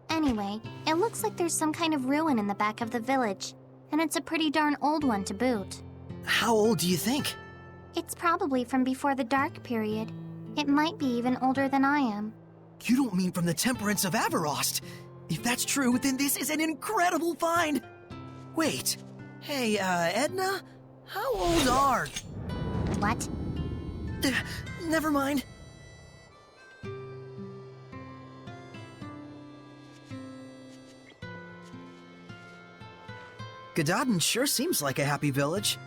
Anyway, it looks like there's some kind of ruin in the back of the village, and it's a pretty darn old one to boot. How old do you think? It's probably from before the Dark Period. It might be even older than I am. You don't mean from the Temperance of Averost? If that's true, then this is an incredible find! Wait. Hey, Edna? How old are... What? Never mind. Gododin sure seems like a happy village.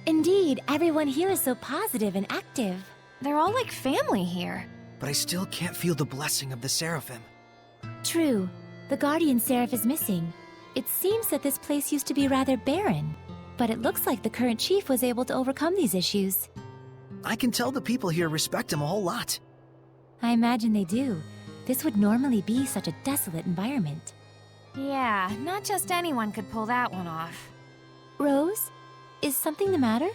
Indeed, everyone here is so positive and active. They're all like family here. But I still can't feel the blessing of the Seraphim. True. The Guardian Seraph is missing. It seems that this place used to be rather barren, but it looks like the current chief was able to overcome these issues. I can tell the people here respect him a whole lot. I imagine they do. This would normally be such a desolate environment. Yeah, not just anyone could pull that one off. Rose? Is something the matter?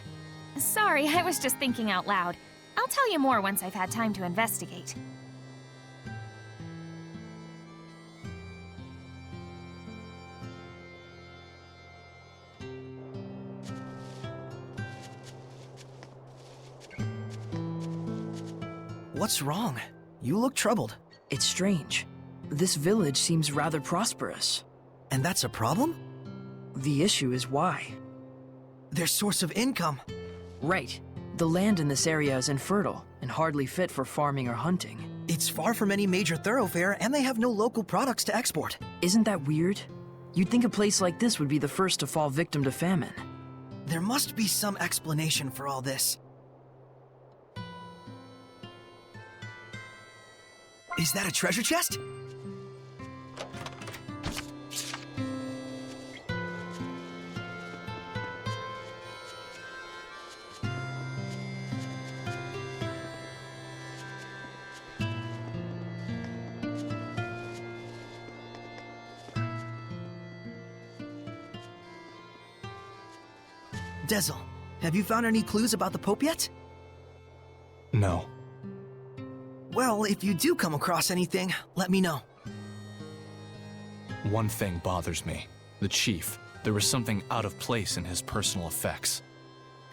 Sorry, I was just thinking out loud. I'll tell you more once I've had time to investigate. What's wrong? You look troubled. It's strange. This village seems rather prosperous. And that's a problem? The issue is why. Their source of income. Right. The land in this area is infertile and hardly fit for farming or hunting. It's far from any major thoroughfare, and they have no local products to export. Isn't that weird? You'd think a place like this would be the first to fall victim to famine. There must be some explanation for all this. Is that a treasure chest? Dezel, have you found any clues about the Pope yet? No. Well, if you do come across anything, let me know. One thing bothers me. The chief. There was something out of place in his personal effects.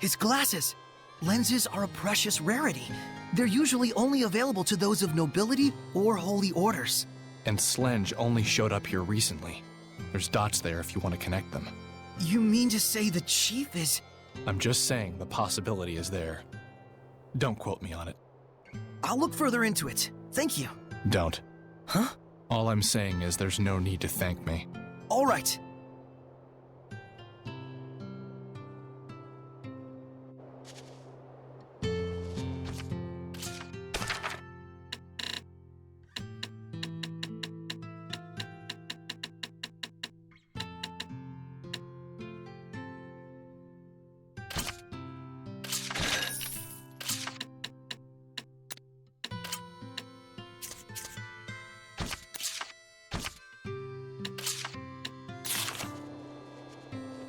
His glasses! Lenses are a precious rarity. They're usually only available to those of nobility or holy orders. And Slenge only showed up here recently. There's dots there if you want to connect them. You mean to say the chief is... I'm just saying the possibility is there. Don't quote me on it. I'll look further into it. Thank you. Don't. Huh? All I'm saying is there's no need to thank me. All right.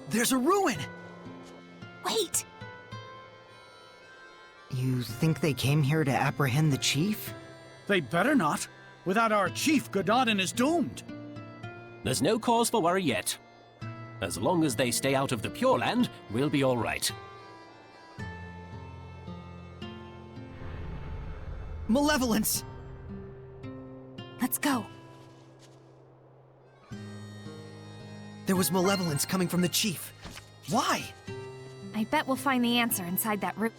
There's a ruin! Wait! You think they came here to apprehend the chief? They better not. Without our chief, Gododin is doomed. There's no cause for worry yet. As long as they stay out of the Pure Land, we'll be all right. Malevolence! Let's go. There was malevolence coming from the chief. Why? I bet we'll find the answer inside that room.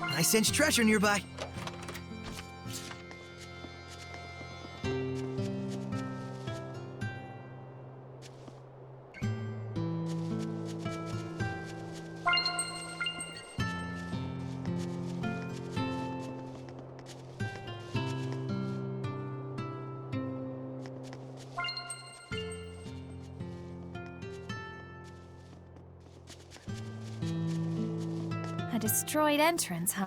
I sense treasure nearby. A destroyed entrance, huh?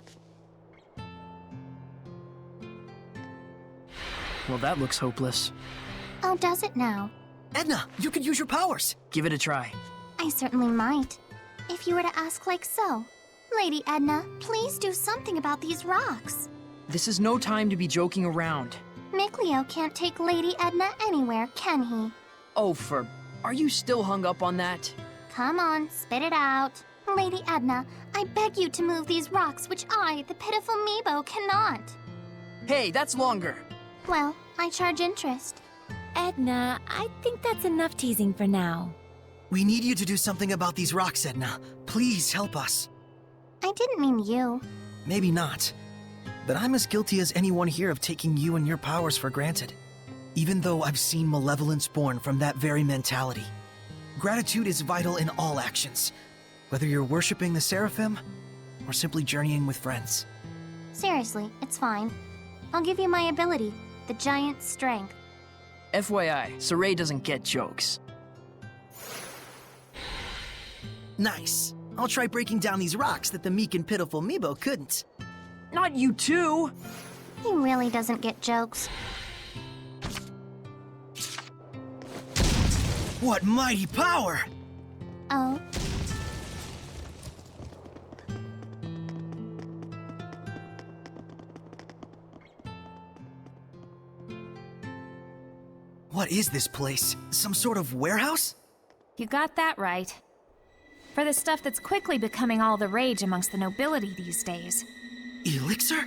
Well, that looks hopeless. Oh, does it now? Edna, you could use your powers. Give it a try. I certainly might. If you were to ask like so. Lady Edna, please do something about these rocks. This is no time to be joking around. Micleo can't take Lady Edna anywhere, can he? Oh, are you still hung up on that? Come on, spit it out. Lady Edna, I beg you to move these rocks which I, the pitiful Meebo, cannot. Hey, that's longer. Well, I charge interest. Edna, I think that's enough teasing for now. We need you to do something about these rocks, Edna. Please help us. I didn't mean you. Maybe not. but I'm as guilty as anyone here of taking you and your powers for granted. Even though I've seen malevolence born from that very mentality. Gratitude is vital in all actions, whether you're worshipping the Seraphim or simply journeying with friends. Seriously, it's fine. I'll give you my ability, the giant strength. FYI, Saray doesn't get jokes. Nice. I'll try breaking down these rocks that the meek and pitiful Meebo couldn't. Not you too! He really doesn't get jokes. What mighty power! Oh. What is this place? Some sort of warehouse? You got that right. For the stuff that's quickly becoming all the rage amongst the nobility these days. Elixir?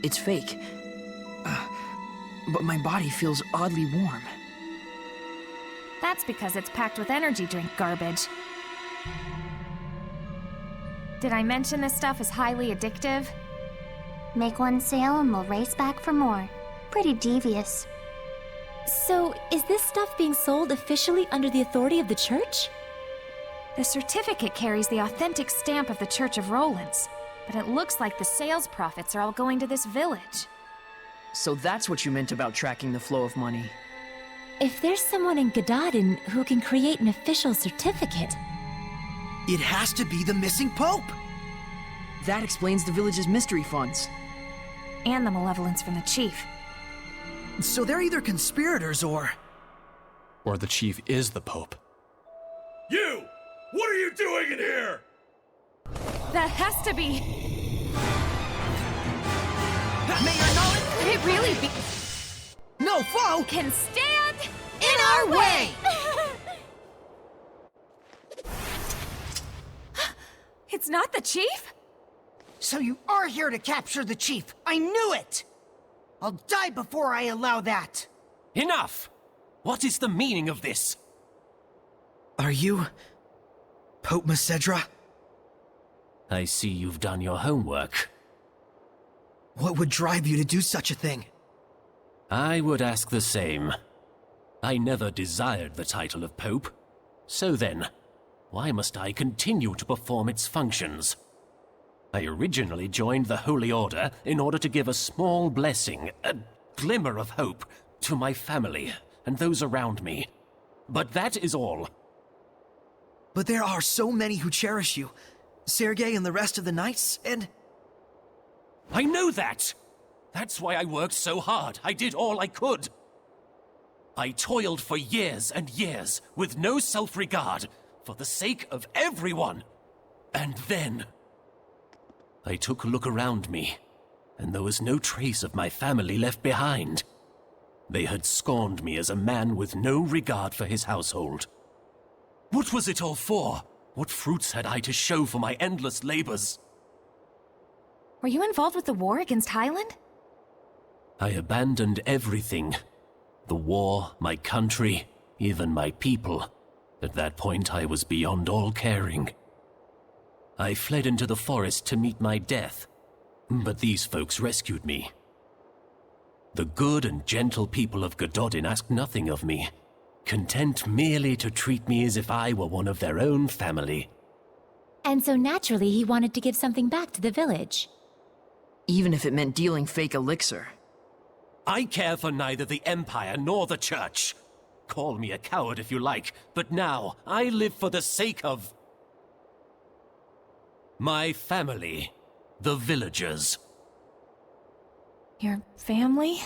It's fake. But my body feels oddly warm. That's because it's packed with energy drink garbage. Did I mention this stuff is highly addictive? Make one sale and we'll race back for more. Pretty devious. So, is this stuff being sold officially under the authority of the church? The certificate carries the authentic stamp of the Church of Rollins, but it looks like the sales profits are all going to this village. So that's what you meant about tracking the flow of money. If there's someone in Gadadin who can create an official certificate... It has to be the missing Pope! That explains the village's mystery funds. And the malevolence from the chief. So they're either conspirators or the chief is the Pope. You! What are you doing in here? That has to be... May your knowledge... Could it really be... No foe can stand in our way! It's not the chief? So you are here to capture the chief. I knew it! I'll die before I allow that. Enough! What is the meaning of this? Are you... Pope Macedra? I see you've done your homework. What would drive you to do such a thing? I would ask the same. I never desired the title of Pope. So then, why must I continue to perform its functions? I originally joined the Holy Order in order to give a small blessing, a glimmer of hope, to my family and those around me. But that is all. But there are so many who cherish you. Sergei and the rest of the knights, and... I know that! That's why I worked so hard. I did all I could. I toiled for years and years, with no self-regard, for the sake of everyone. And then... I took a look around me, and there was no trace of my family left behind. They had scorned me as a man with no regard for his household. What was it all for? What fruits had I to show for my endless labors? Were you involved with the war against Highland? I abandoned everything. The war, my country, even my people. At that point, I was beyond all caring. I fled into the forest to meet my death, but these folks rescued me. The good and gentle people of Gadodin asked nothing of me, content merely to treat me as if I were one of their own family. And so naturally he wanted to give something back to the village. Even if it meant dealing fake elixir. I care for neither the Empire nor the Church. Call me a coward if you like, but now I live for the sake of... my family, the villagers. Your family?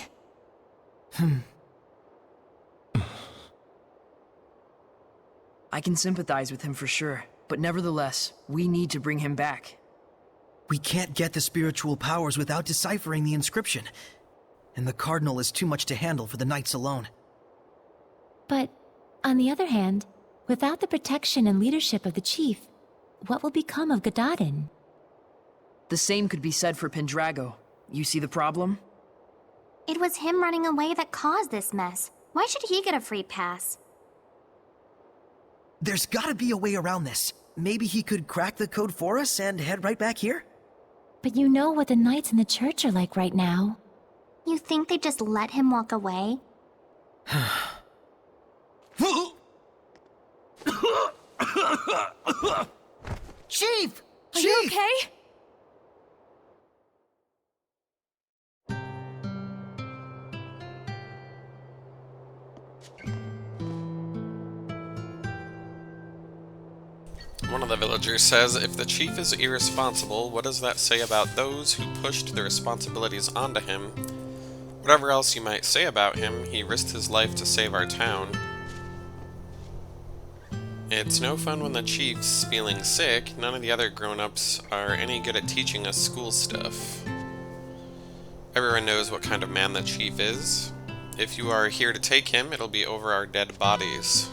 I can sympathize with him for sure, but nevertheless, we need to bring him back. We can't get the spiritual powers without deciphering the inscription. And the Cardinal is too much to handle for the knights alone. But, on the other hand, without the protection and leadership of the chief, what will become of Gadadin? The same could be said for Pendrago. You see the problem? It was him running away that caused this mess. Why should he get a free pass? There's gotta be a way around this. maybe he could crack the code for us and head right back here? But you know what the knights in the church are like right now. You think they just let him walk away? Chief! Are you okay? One of the villagers says, if the chief is irresponsible, what does that say about those who pushed the responsibilities onto him? Whatever else you might say about him, he risked his life to save our town. It's no fun when the chief's feeling sick. None of the other grown-ups are any good at teaching us school stuff. Everyone knows what kind of man the chief is. If you are here to take him, it'll be over our dead bodies.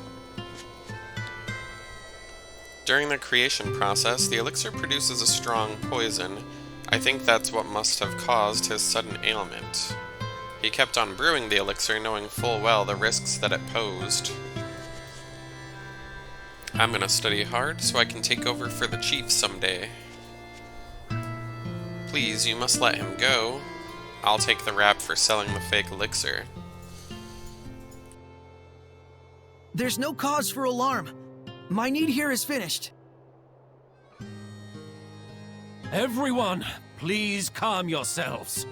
During the creation process, the elixir produces a strong poison. I think that's what must have caused his sudden ailment. He kept on brewing the elixir, knowing full well the risks that it posed. I'm gonna study hard so I can take over for the chief someday. Please, you must let him go. I'll take the rap for selling the fake elixir. There's no cause for alarm. My need here is finished. Everyone, please calm yourselves.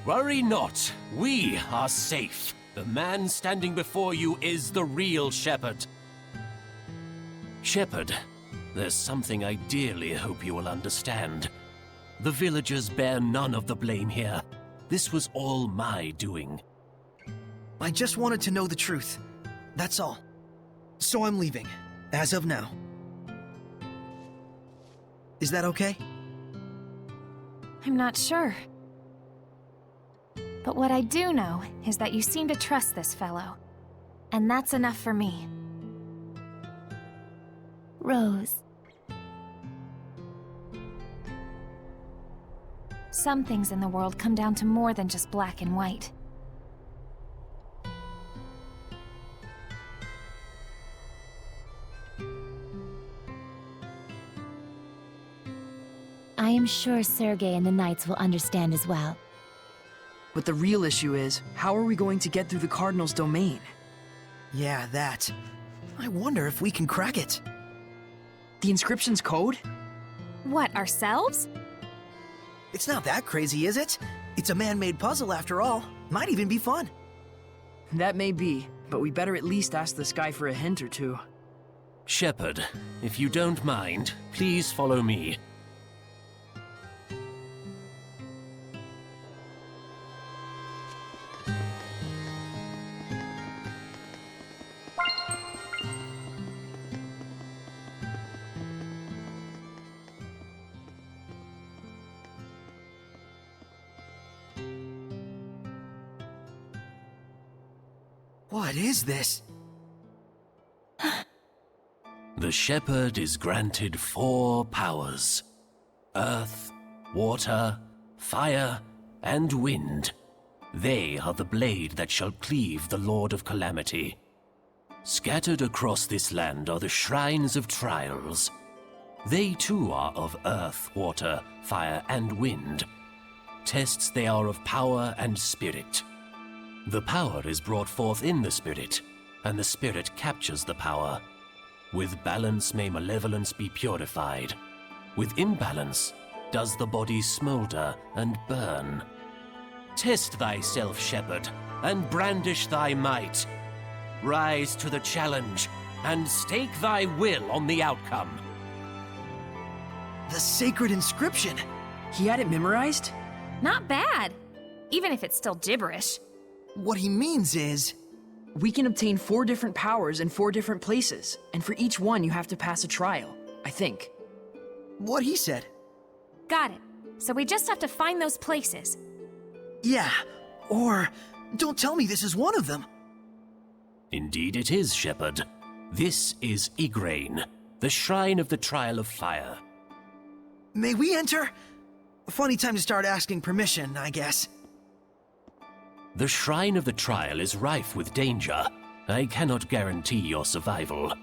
Worry not, we are safe. The man standing before you is the real shepherd. Shepherd, there's something I dearly hope you will understand. The villagers bear none of the blame here. This was all my doing. I just wanted to know the truth. That's all. So I'm leaving, as of now. Is that okay? I'm not sure. But what I do know is that you seem to trust this fellow. And that's enough for me. Rose. Some things in the world come down to more than just black and white. I am sure Sergei and the Knights will understand as well. But the real issue is, how are we going to get through the Cardinal's domain? Yeah, that. I wonder if we can crack it. The inscription's code? What, ourselves? It's not that crazy, is it? It's a man-made puzzle after all. Might even be fun. That may be, but we better at least ask this guy for a hint or two. Shepherd, if you don't mind, please follow me. What is this? The shepherd is granted 4 powers: earth, water, fire, and wind. They are the blade that shall cleave the Lord of Calamity. Scattered across this land are the shrines of trials. They too are of earth, water, fire, and wind. Tests they are of power and spirit. The power is brought forth in the spirit, and the spirit captures the power. With balance may malevolence be purified. With imbalance does the body smolder and burn. Test thyself, shepherd, and brandish thy might. Rise to the challenge, and stake thy will on the outcome. The sacred inscription! He had it memorized? Not bad, even if it's still gibberish. What he means is... We can obtain 4 different powers in 4 different places, and for each one you have to pass a trial, I think. What he said. Got it. So we just have to find those places. Yeah, or... Don't tell me this is one of them. Indeed it is, shepherd. This is Igraine, the shrine of the Trial of Fire. May we enter? Funny time to start asking permission, I guess. The Shrine of the Trial is rife with danger. I cannot guarantee your survival.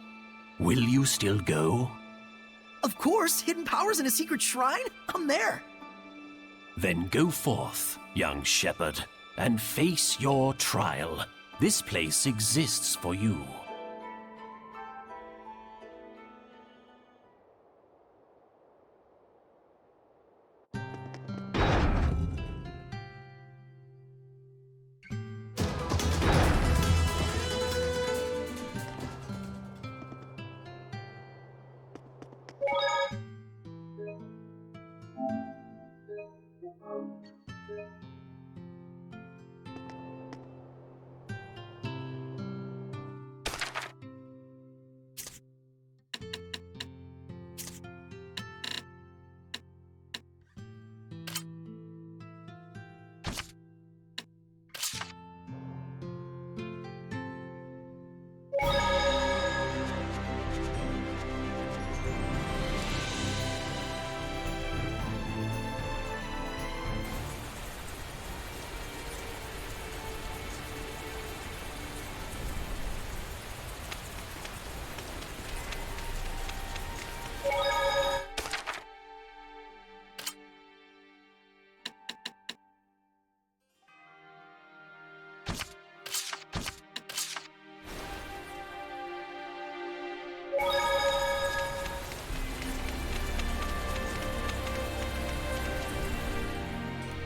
Will you still go? Of course, hidden powers in a secret shrine? I'm there. Then go forth, young shepherd, and face your trial. This place exists for you.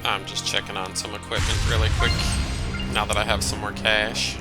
I'm just checking on some equipment really quick now that I have some more cash.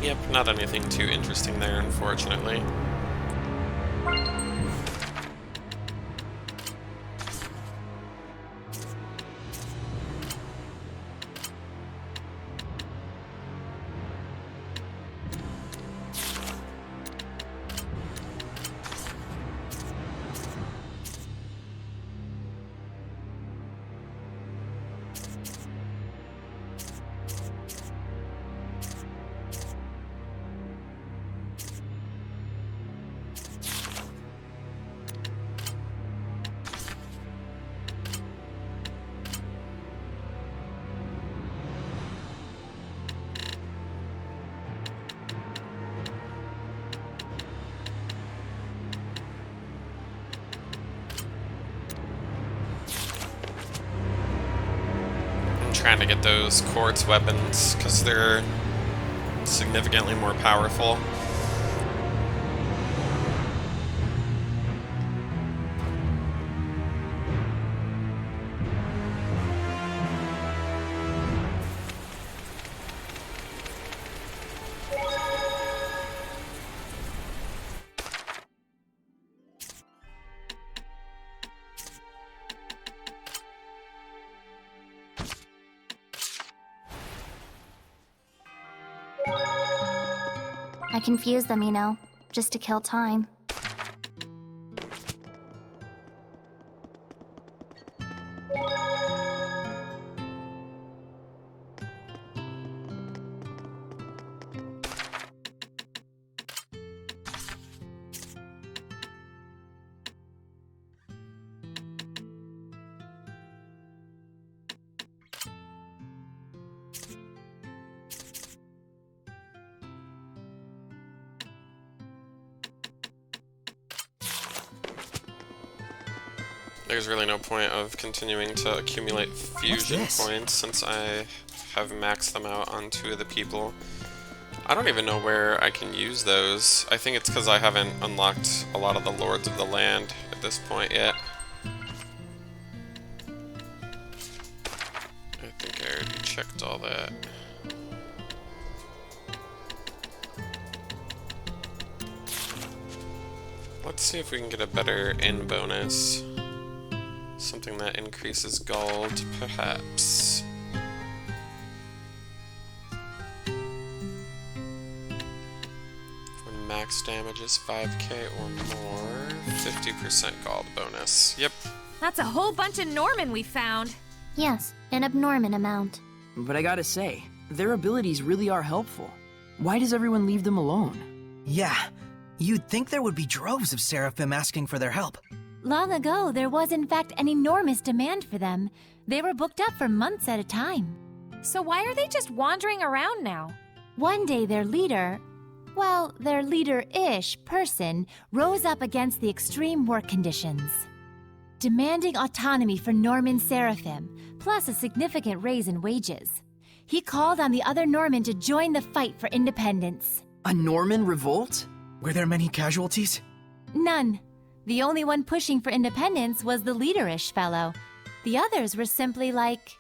Yep, not anything too interesting there, unfortunately. Trying to get those quartz weapons because they're significantly more powerful. I confuse them, you know, just to kill time. There's really no point of continuing to accumulate fusion points since I have maxed them out on 2 of the people. I don't even know where I can use those. I think it's because I haven't unlocked a lot of the Lords of the Land at this point yet. I think I already checked all that. Let's see if we can get a better in bonus. Something that increases gold, perhaps. When max damage is 5k or more, 50% gold bonus. Yep. That's a whole bunch of Norman we found. Yes, an abnormal amount. But I gotta say, their abilities really are helpful. Why does everyone leave them alone? Yeah, you'd think there would be droves of Seraphim asking for their help. Long ago, there was in fact an enormous demand for them. They were booked up for months at a time. So why are they just wandering around now? One day their leader, well, their leader-ish person, rose up against the extreme work conditions, demanding autonomy for Norman Seraphim, plus a significant raise in wages. He called on the other Norman to join the fight for independence. A Norman revolt? Were there many casualties? None. The only one pushing for independence was the leader-ish fellow. The others were simply like,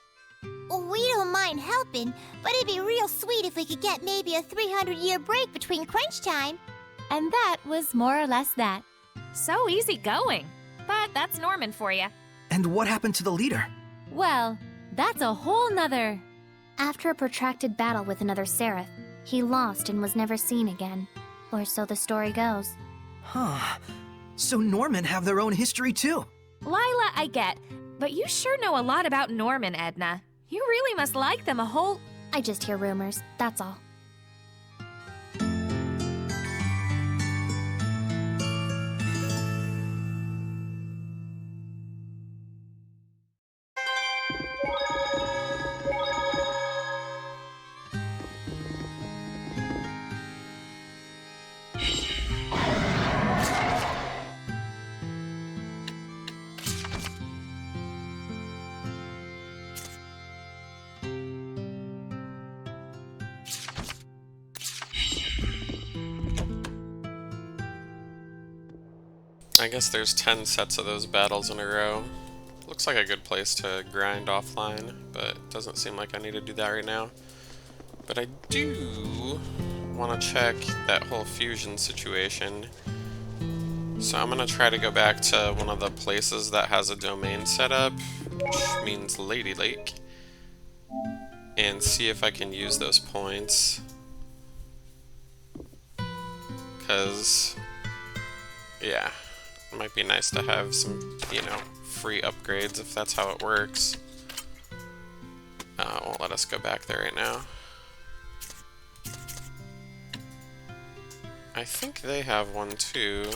We don't mind helping, but it'd be real sweet if we could get maybe a 300-year break between crunch time. And that was more or less that. So easy going. But that's Norman for you. And what happened to the leader? Well, that's a whole nother... After a protracted battle with another Seraph, he lost and was never seen again. Or so the story goes. Huh. So Norman have their own history too. Lila, I get, but you sure know a lot about Norman, Edna. You really must like them a whole... I just hear rumors, that's all. I guess there's 10 sets of those battles in a row. Looks like a good place to grind offline, but it doesn't seem like I need to do that right now. But I do want to check that whole fusion situation. So I'm going to try to go back to one of the places that has a domain set up, which means Lady Lake, and see if I can use those points. Because, yeah, it might be nice to have some, you know, free upgrades if that's how it works. Won't let us go back there right now. I think they have one too.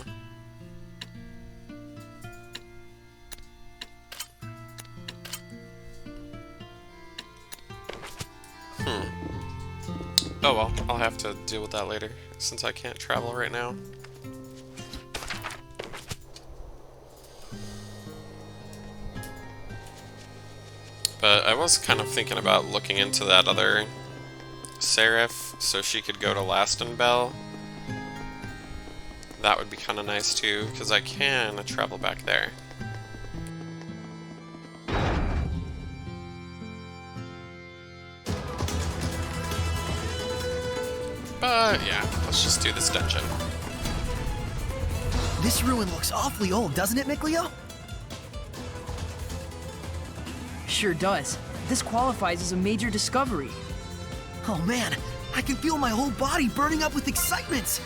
Oh well, I'll have to deal with that later, since I can't travel right now. But I was kind of thinking about looking into that other Seraph, so she could go to Lastenbell. That would be kind of nice too, because I can travel back there. But yeah, let's just do this dungeon. This ruin looks awfully old, doesn't it, Mikleo? Sure does. This qualifies as a major discovery. Oh man, I can feel my whole body burning up with excitement!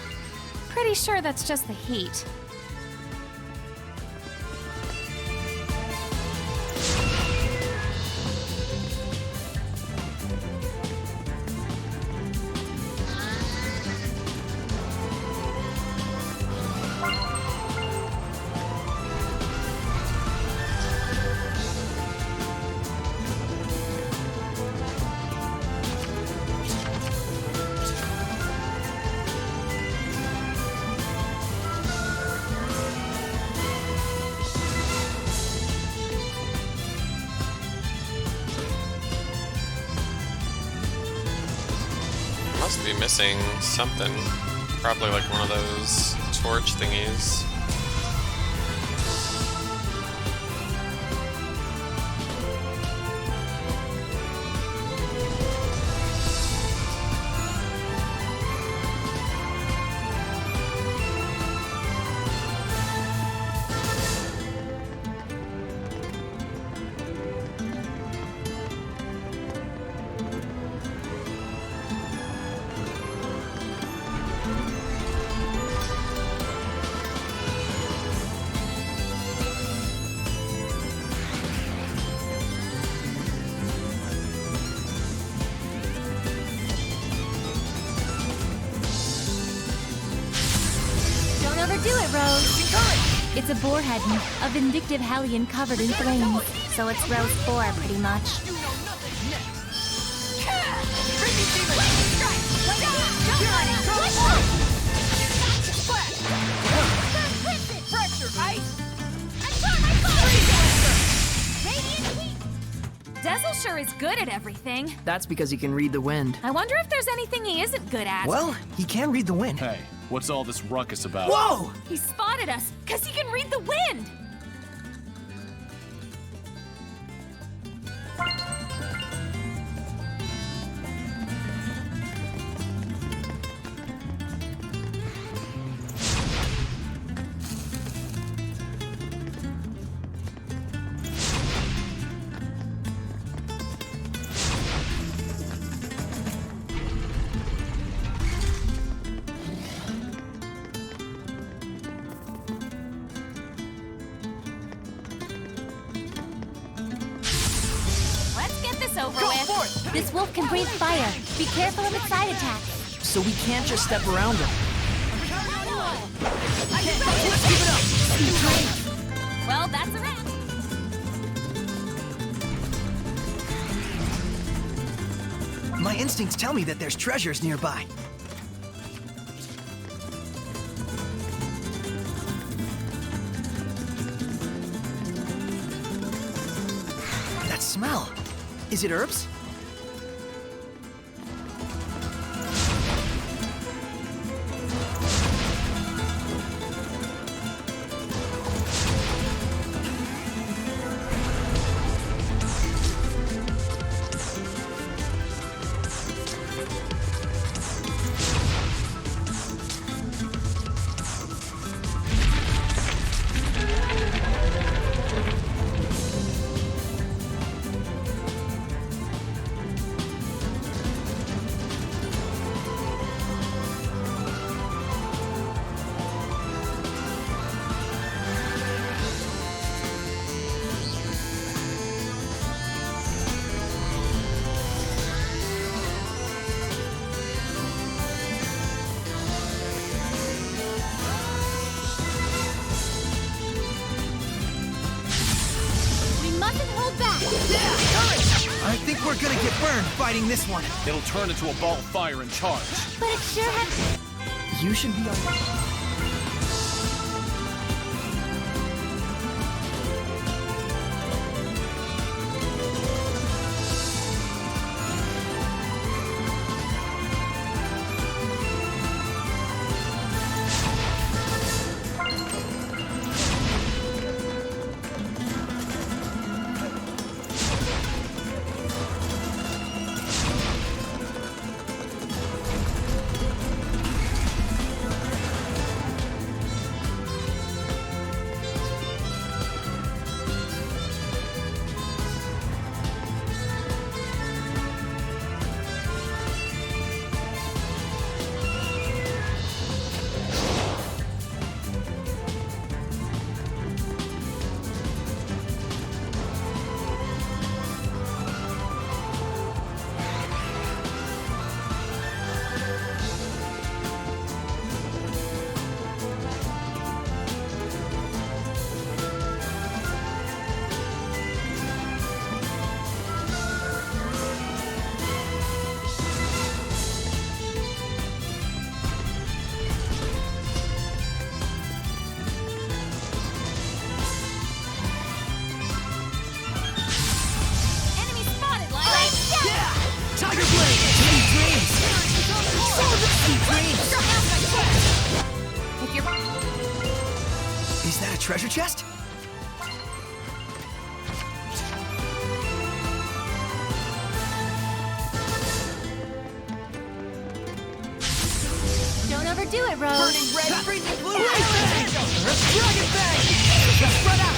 Pretty sure that's just the heat. Must be missing something. Probably like one of those torch thingies. Do it, Rose. It's a boarhead, a vindictive hellion covered in flames. So it's Rose 4, pretty much. Dazzle sure is good at everything. That's because he can read the wind. I wonder if there's anything he isn't good at. Well, he can read the wind. Hey, what's all this ruckus about? Whoa! He spotted us, because he can read the wind! Over with. This wolf can breathe fire. Be careful of its side attacks. So we can't just step around him. Well, that's a wrap. My instincts tell me that there's treasures nearby. That smell. Is it herbs? gonna get burned fighting this one. It'll turn into a ball of fire and charge. But it sure has... You should be on... Is that a treasure chest? Don't overdo it, Rose. Burning red, freezing blue, Dragon Bang! Just spread out!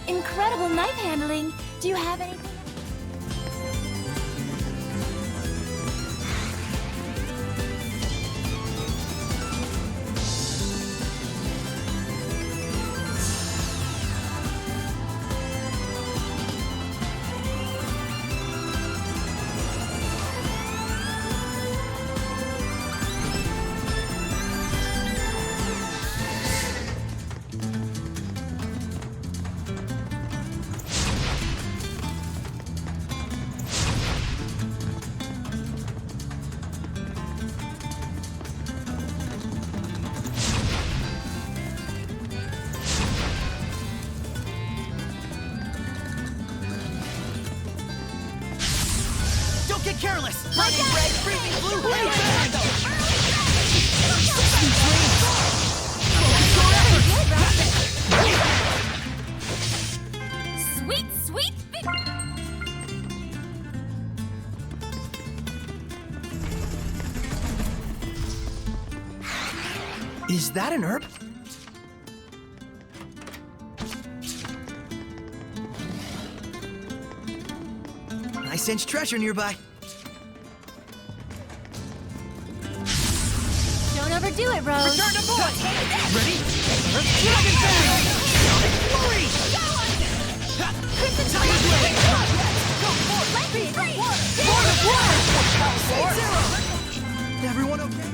Incredible knife handling. Do you have anything? Don't get careless! Burning red, freezing blue, Blade Bang! Sweet, sweet Is that an herb? I sense treasure nearby. Don't overdo it, Rose. Return to point! Ready? Dragon Bang! Flurry! Tiger Blade! Go for it! Lord of War! Zero! Everyone okay?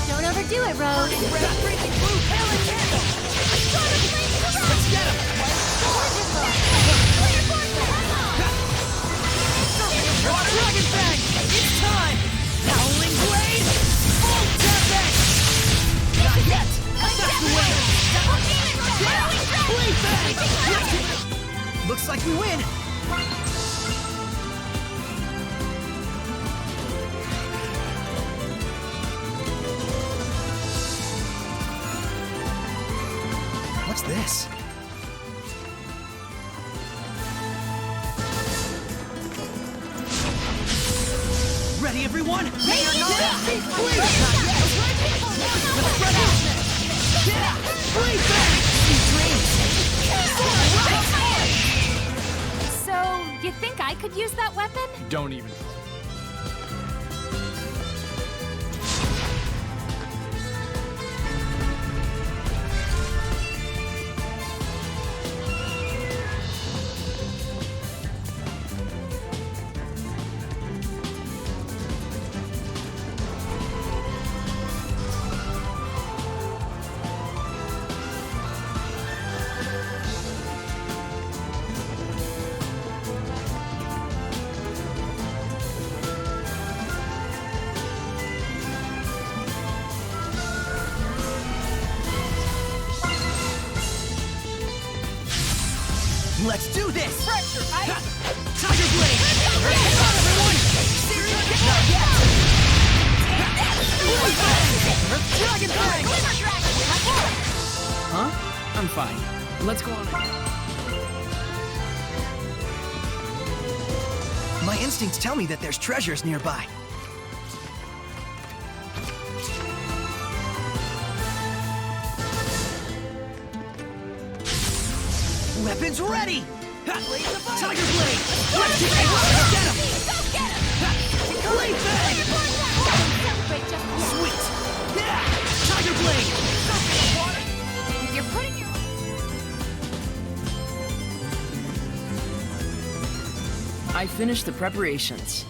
Don't overdo it, Rose. Red, freezing blue, pale and candle! Let's get him! Dragon Bang! It's time! Howling Blade! Full Tempest! Not yet! That's the way! Blade Bang! Looks like we win. What's this? Ready, everyone? So, you think I could use that weapon? Don't even try. Let's do this! Pressure, Tiger Blade! Come on, everyone! Not yet! Dragon Fang! Huh? I'm fine. Let's go on. My instincts tell me that there's treasures nearby. Weapons ready! Tiger Blade! Let's get him! Blade Fang! Sweet! Tiger Blade! If you're putting your... I finished the preparations.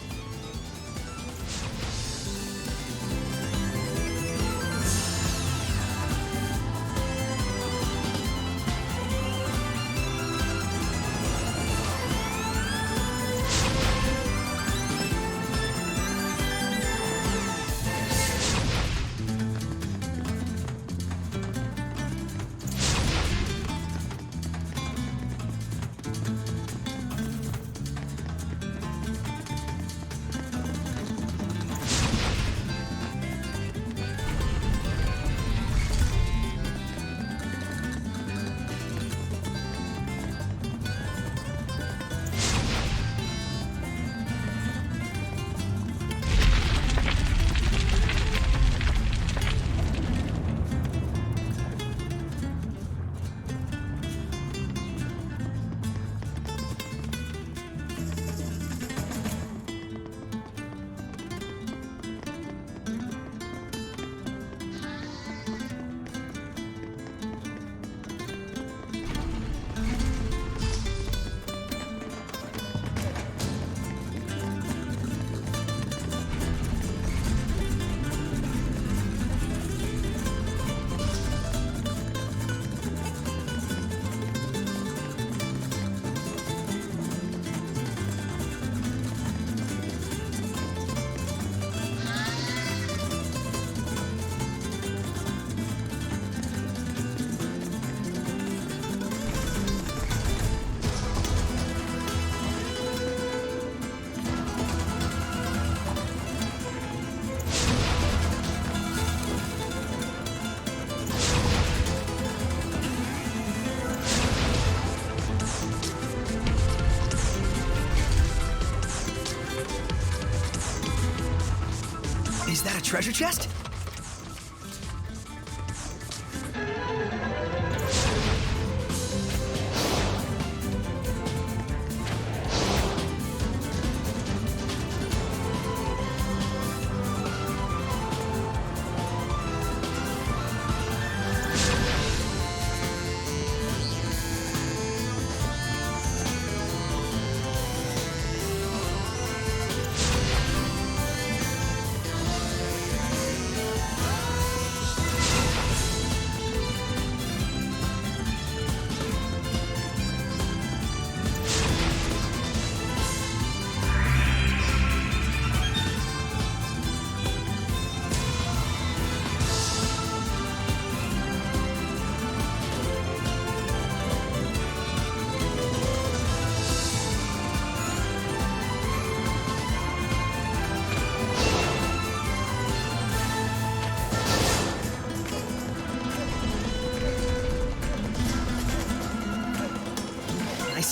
Is that a treasure chest?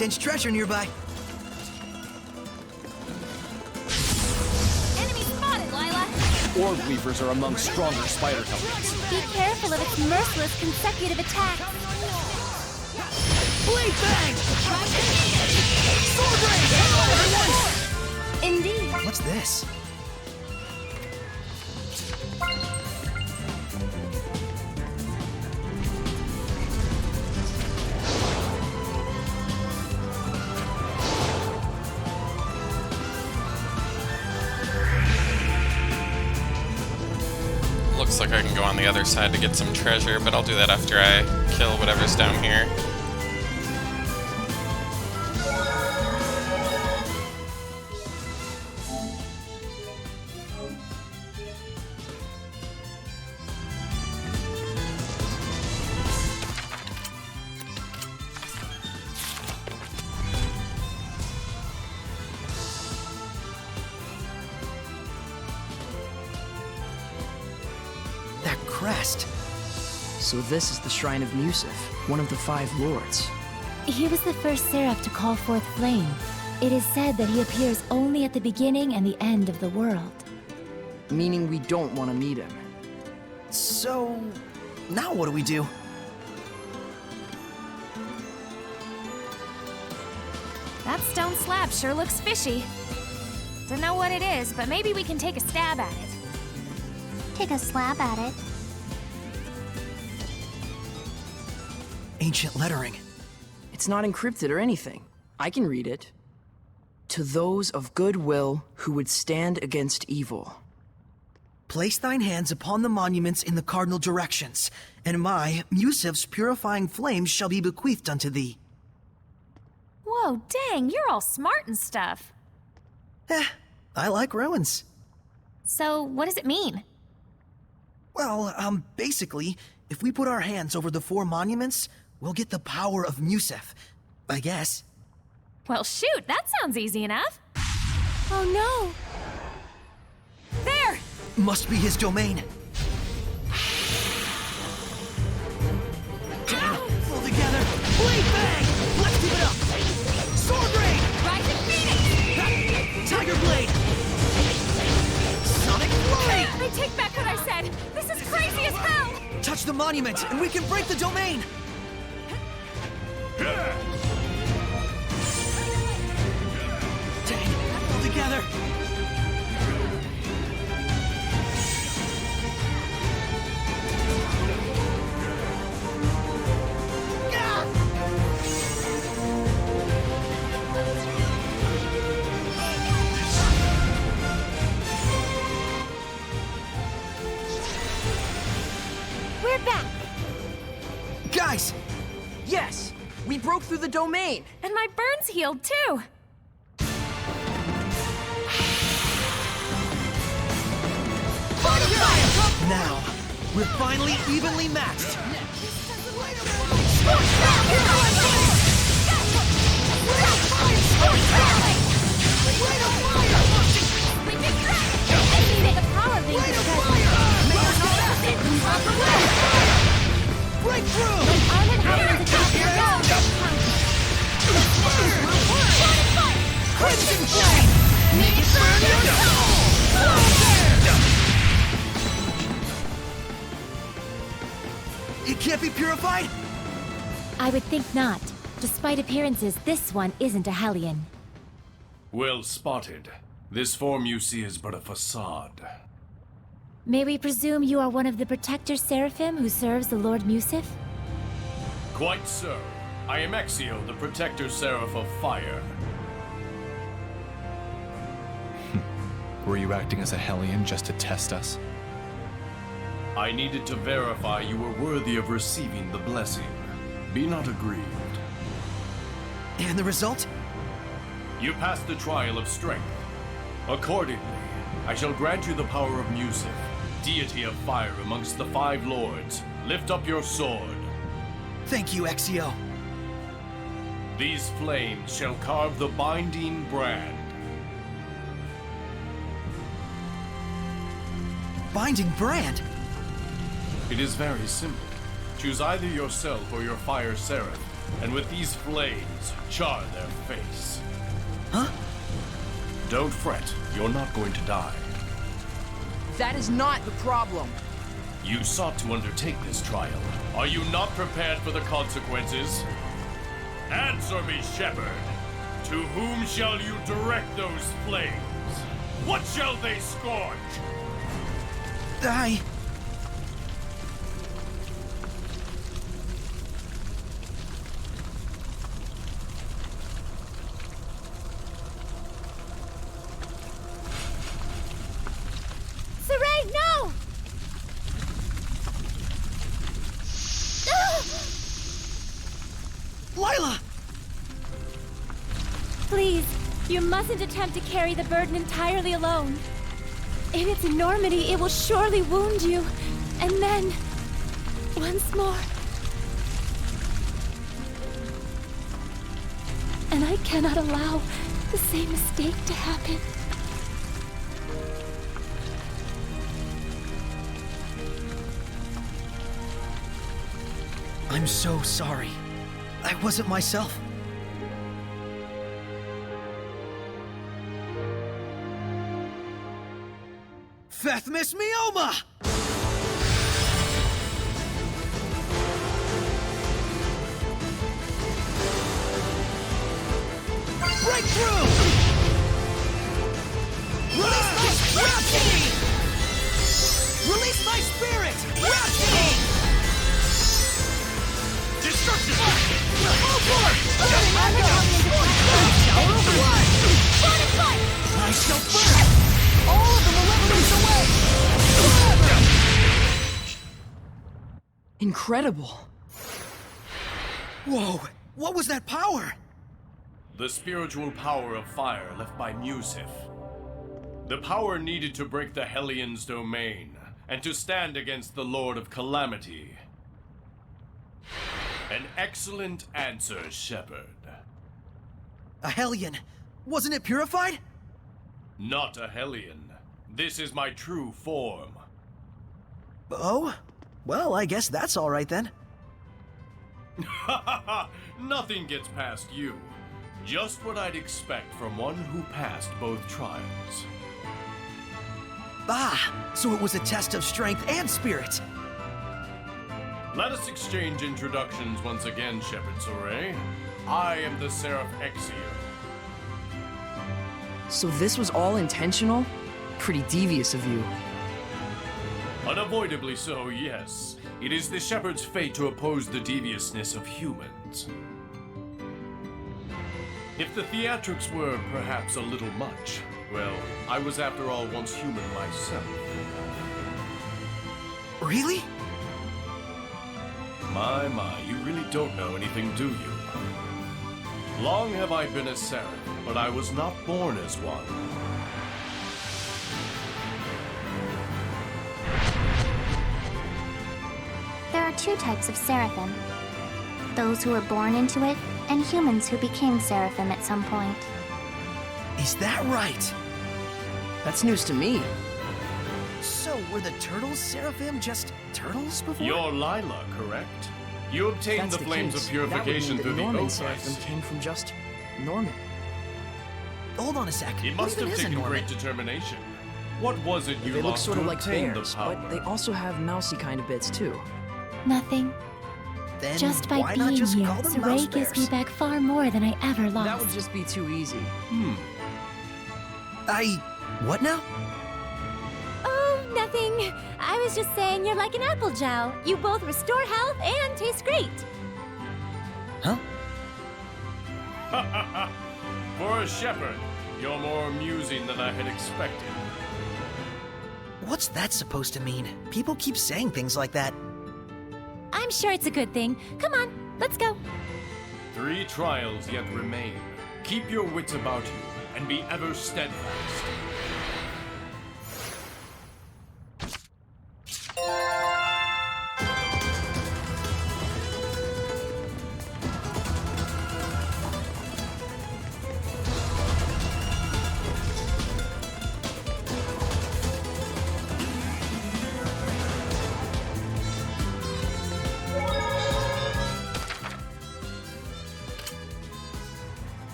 6-inch treasure nearby. Enemy spotted, Lila! Orb weavers are among stronger spider tokens. Be careful of its merciless consecutive attacks. Blade bang! Sword rain! Indeed. What's this? Looks like I can go on the other side to get some treasure, but I'll do that after I kill whatever's down here. That crest. So this is the Shrine of Musif, one of the 5 lords. He was the first seraph to call forth flame. It is said that he appears only at the beginning and the end of the world. Meaning we don't want to meet him. So, now what do we do? That stone slab sure looks fishy. Don't know what it is, but maybe we can take a stab at it. Take a slab at it. Ancient lettering. It's not encrypted or anything. I can read it. To those of good will who would stand against evil. Place thine hands upon the monuments in the cardinal directions, and my, Musif's purifying flames shall be bequeathed unto thee. Whoa, dang, you're all smart and stuff. I like ruins. So, what does it mean? Well, basically, if we put our hands over the 4 monuments, we'll get the power of Musif, I guess. Well, shoot, that sounds easy enough. Oh no! There! Must be his domain. Pull together! Blade bang! Let's keep it up! Sword rain! Rising Phoenix! Tiger blade! Sonic blade! I take back what I said! This is crazy as hell! Touch the monument, and we can break the domain! Dang! Pull together! We're back! Guys! Yes! We broke through the domain! And my burns healed too! Now, we're finally evenly matched! Breakthrough! Crimson flame! Make it burn your soul! It can't be purified? I would think not. Despite appearances, this one isn't a Hellion. Well spotted. This form you see is but a facade. May we presume you are one of the Protector Seraphim who serves the Lord Musif? Quite so. I am Exio, the Protector Seraph of Fire. Were you acting as a Hellion just to test us? I needed to verify you were worthy of receiving the blessing. Be not aggrieved. And the result? You passed the trial of strength. Accordingly, I shall grant you the power of Musif, deity of fire amongst the 5 lords. Lift up your sword. Thank you, Exio. These flames shall carve the binding brand. Binding brand? It is very simple. Choose either yourself or your fire seraph, and with these flames, char their face. Huh? Don't fret, you're not going to die. That is not the problem. You sought to undertake this trial. Are you not prepared for the consequences? Answer me, Shepherd. To whom shall you direct those flames? What shall they scorch? Saray, no! Lila! Please, you mustn't attempt to carry the burden entirely alone. In its enormity, it will surely wound you. And then, once more. And I cannot allow the same mistake to happen. I'm so sorry. I wasn't myself. Fethmis Mioma! Breakthrough! Release my Rhapsody! Release my spirit! Rhapsody! Destruction! Oh boy! Shower of blood! I shall burn! All of the malevolence away! Incredible. Whoa! What was that power? The spiritual power of fire left by Musif. The power needed to break the Hellions' domain, and to stand against the Lord of Calamity. An excellent answer, Shepherd. A Hellion. Wasn't it purified? Not a Hellion. This is my true form. Oh? Well, I guess that's all right then. Nothing gets past you. Just what I'd expect from one who passed both trials. Ah, so it was a test of strength and spirit. Let us exchange introductions once again, Shepherd Soray. I am the Seraph Exio. So this was all intentional? Pretty devious of you. Unavoidably so, yes. It is the Shepherd's fate to oppose the deviousness of humans. If the theatrics were perhaps a little much, well, I was after all once human myself. Really? My, you really don't know anything, do you? Long have I been a seraph, but I was not born as one. There are two types of seraphim. Those who were born into it, and humans who became seraphim at some point. Is that right? That's news to me. So, were the turtles seraphim just turtles before? You're Lila, correct? You obtained That's the flames case, of purification that would through mean the that Norman oath. seraphim came from just Norman. Hold on a sec. It What must even have is a taken Norman? great determination. What was it you They look lost sort to of like obtain bears, the power? but they also have mousy kind of bits too. Nothing. Then Just by why not being just here, call them mouse Saray gives me bears? back far more than I ever lost. That would just be too easy. What now? Oh, nothing. I was just saying you're like an apple gel. You both restore health and taste great. Huh? For a shepherd, you're more amusing than I had expected. What's that supposed to mean? People keep saying things like that. I'm sure it's a good thing. Come on, let's go. 3 trials yet remain. Keep your wits about you, and be ever steadfast.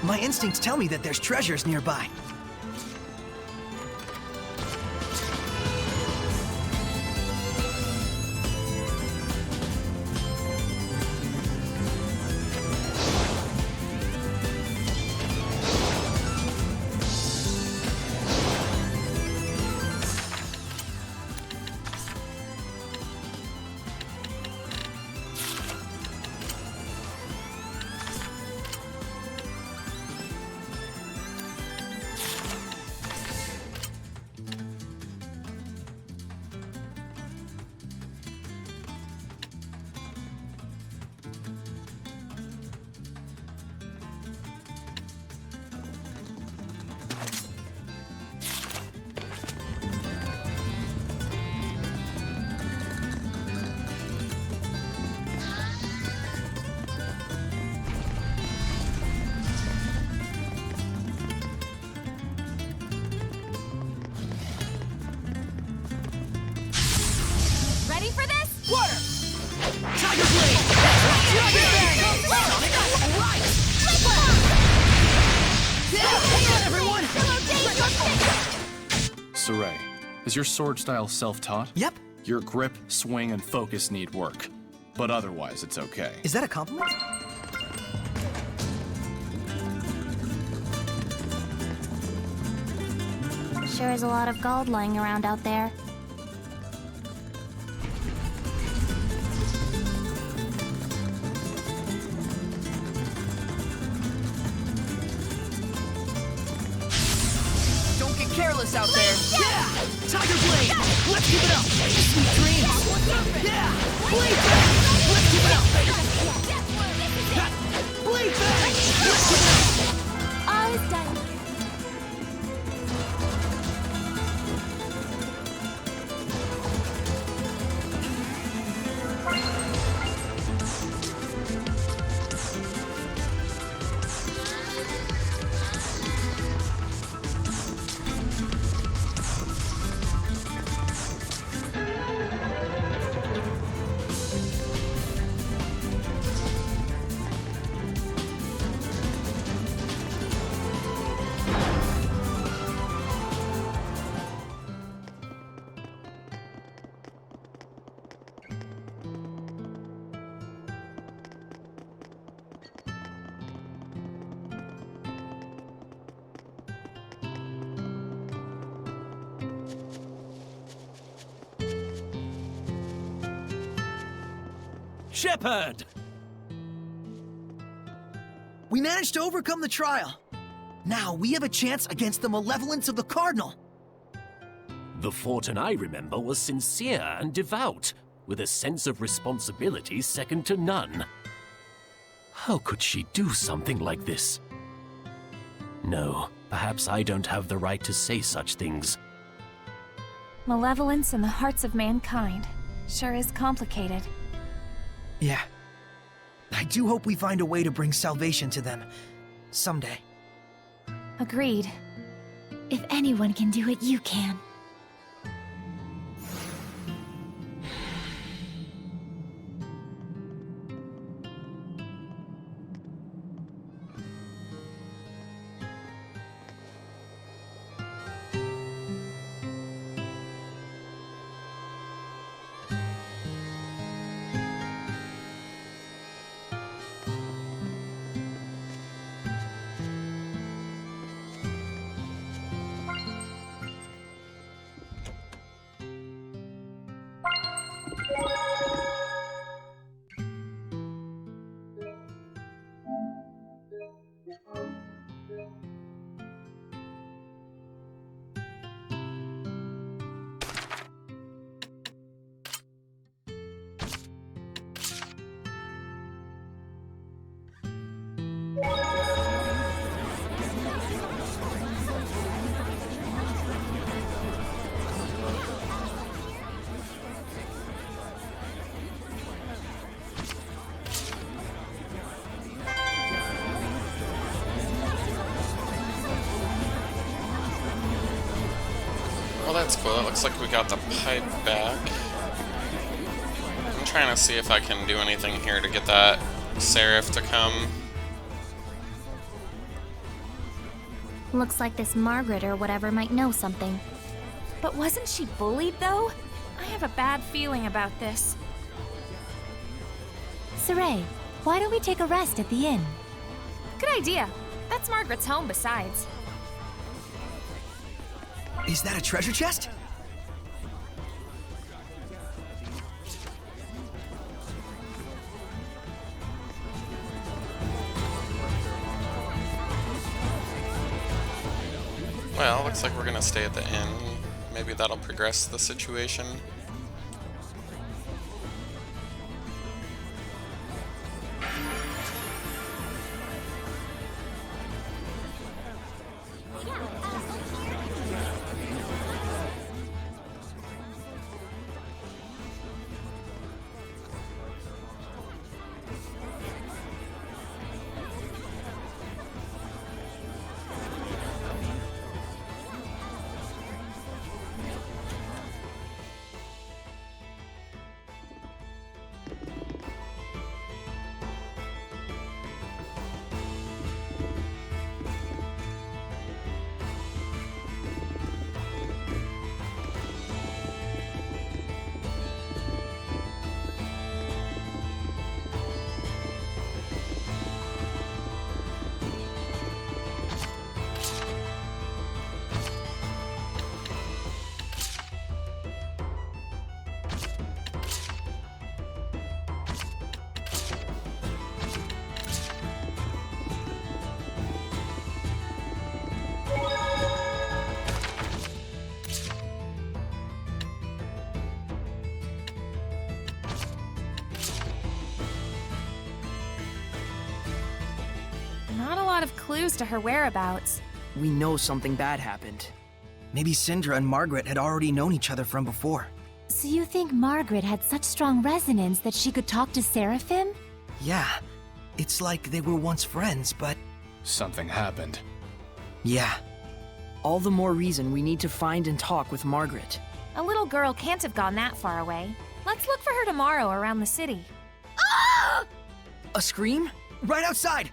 My instincts tell me that there's treasures nearby. Ready for this? Water! Tiger Blade! Dragon Bang! Sonic! Alright! Hang on, everyone! Saray, is your sword style self-taught? Yep. Your grip, swing, and focus need work. But otherwise, it's okay. Is that a compliment? Sure is a lot of gold lying around out there. Don't get careless out there! Yeah! Tiger Blade! Let's keep it up! Sweet dreams! Yeah! Blade Bang! Let's keep it up! Blade Bang! Let's keep it up! All is done. Shepard! We managed to overcome the trial. Now we have a chance against the malevolence of the Cardinal. The Fortin I remember was sincere and devout, with a sense of responsibility second to none. How could she do something like this? No, perhaps I don't have the right to say such things. Malevolence in the hearts of mankind sure is complicated. Yeah. I do hope we find a way to bring salvation to them. Someday. Agreed. If anyone can do it, you can. Well, that's cool. It looks like we got the pipe back. I'm trying to see if I can do anything here to get that Seraph to come. Looks like this Margaret or whatever might know something. But wasn't she bullied, though? I have a bad feeling about this. Saray, why don't we take a rest at the inn? Good idea. That's Margaret's home, besides. Is that a treasure chest? Well, looks like we're gonna stay at the inn. Maybe that'll progress the situation. Not a lot of clues to her whereabouts. We know something bad happened. Maybe Syndra and Margaret had already known each other from before. So you think Margaret had such strong resonance that she could talk to Seraphim? Yeah. It's like they were once friends, but... Something happened. Yeah. All the more reason we need to find and talk with Margaret. A little girl can't have gone that far away. Let's look for her tomorrow around the city. A scream? Right outside!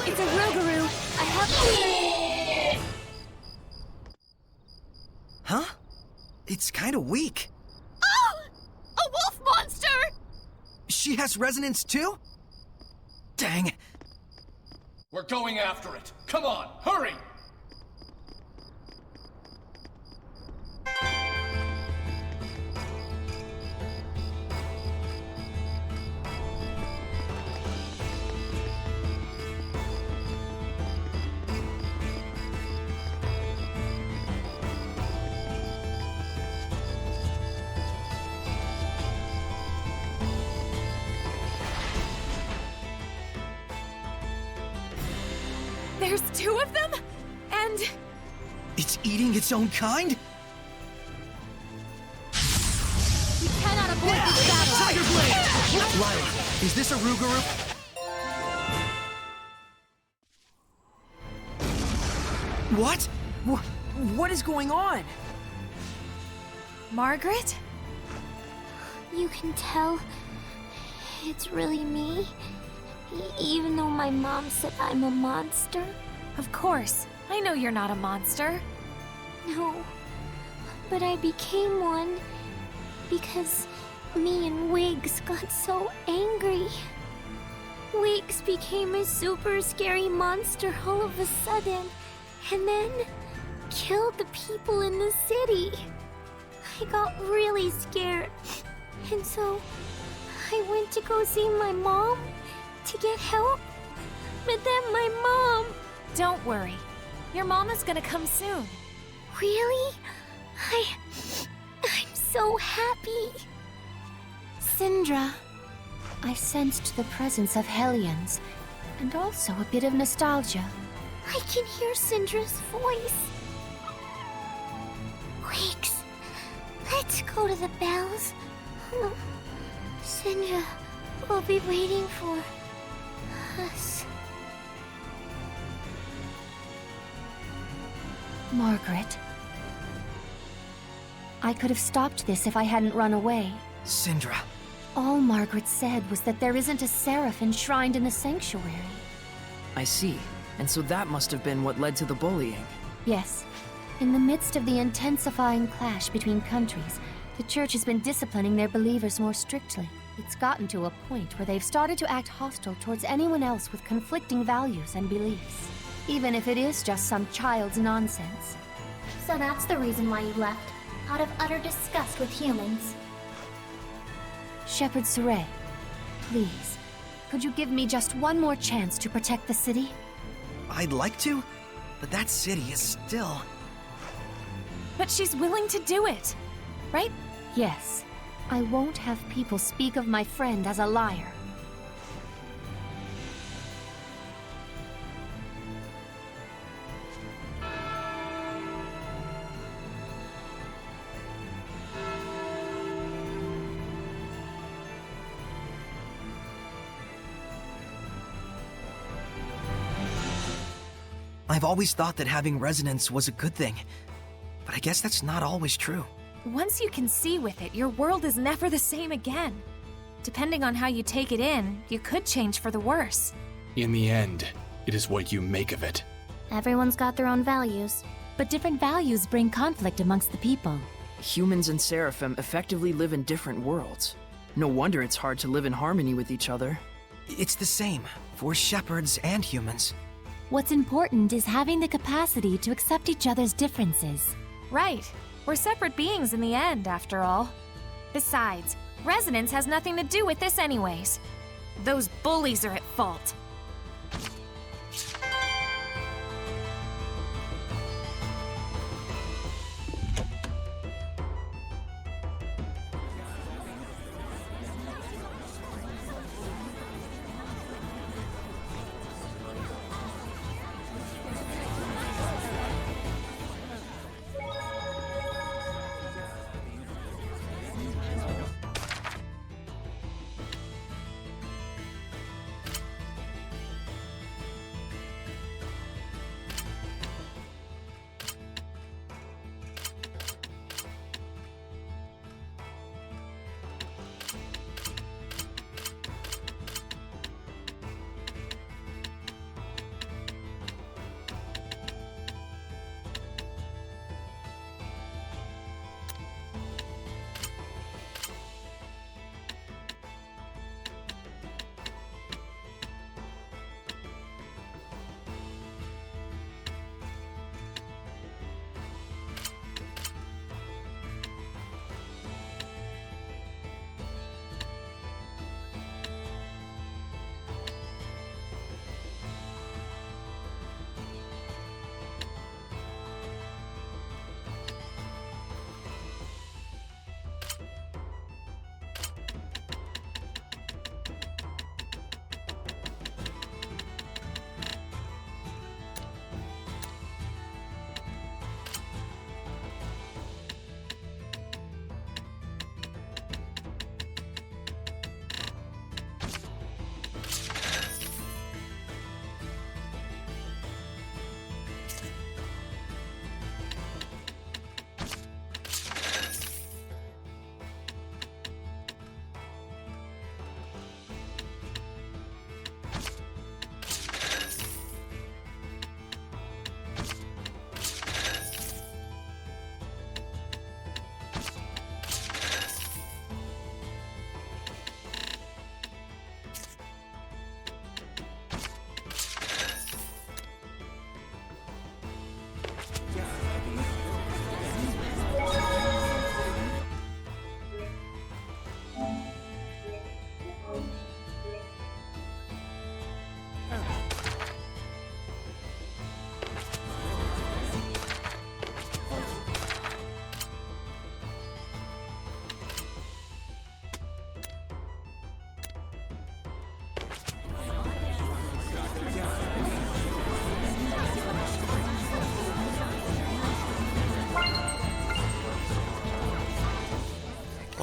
It's a Rougarou. I have... Huh? It's kinda weak. Oh! A wolf monster! She has resonance too? Dang. We're going after it. Come on, hurry! There's two of them? And... It's eating its own kind? We cannot avoid this battle! Tiger Blade! Lila, is this a Rougarou? What? What is going on? Margaret? You can tell it's really me, even though my mom said I'm a monster. Of course. I know you're not a monster. No, but I became one because me and Wiggs got so angry. Wiggs became a super scary monster all of a sudden, and then killed the people in the city. I got really scared, and so I went to go see my mom to get help, but then my mom... Don't worry. Your mama's gonna come soon. Really? I'm so happy. Syndra, I sensed the presence of Hellions, and also a bit of nostalgia. I can hear Syndra's voice. Wiggs, let's go to the bells. Syndra will be waiting for us. Margaret, I could have stopped this if I hadn't run away. Syndra. All Margaret said was that there isn't a seraph enshrined in the sanctuary. I see. And so that must have been what led to the bullying. Yes. In the midst of the intensifying clash between countries, the Church has been disciplining their believers more strictly. It's gotten to a point where they've started to act hostile towards anyone else with conflicting values and beliefs, even if it is just some child's nonsense. So that's the reason why you left, out of utter disgust with humans. Shepherd Saray, please, could you give me just one more chance to protect the city? I'd like to, but that city is still... But she's willing to do it, right? Yes. I won't have people speak of my friend as a liar. I've always thought that having resonance was a good thing, but I guess that's not always true. Once you can see with it, your world is never the same again. Depending on how you take it in, you could change for the worse. In the end, it is what you make of it. Everyone's got their own values. But different values bring conflict amongst the people. Humans and Seraphim effectively live in different worlds. No wonder it's hard to live in harmony with each other. It's the same for shepherds and humans. What's important is having the capacity to accept each other's differences. Right. We're separate beings in the end, after all. Besides, resonance has nothing to do with this anyways. Those bullies are at fault.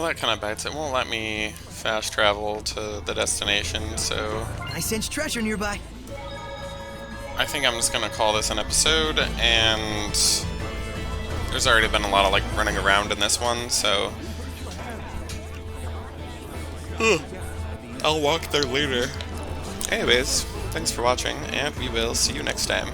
Well, that kind of bites. It won't let me fast travel to the destination, so... I sense treasure nearby. I think I'm just going to call this an episode and There's already been a lot of like running around in this one, so I'll walk there later. Anyways, thanks for watching, and we will see you next time.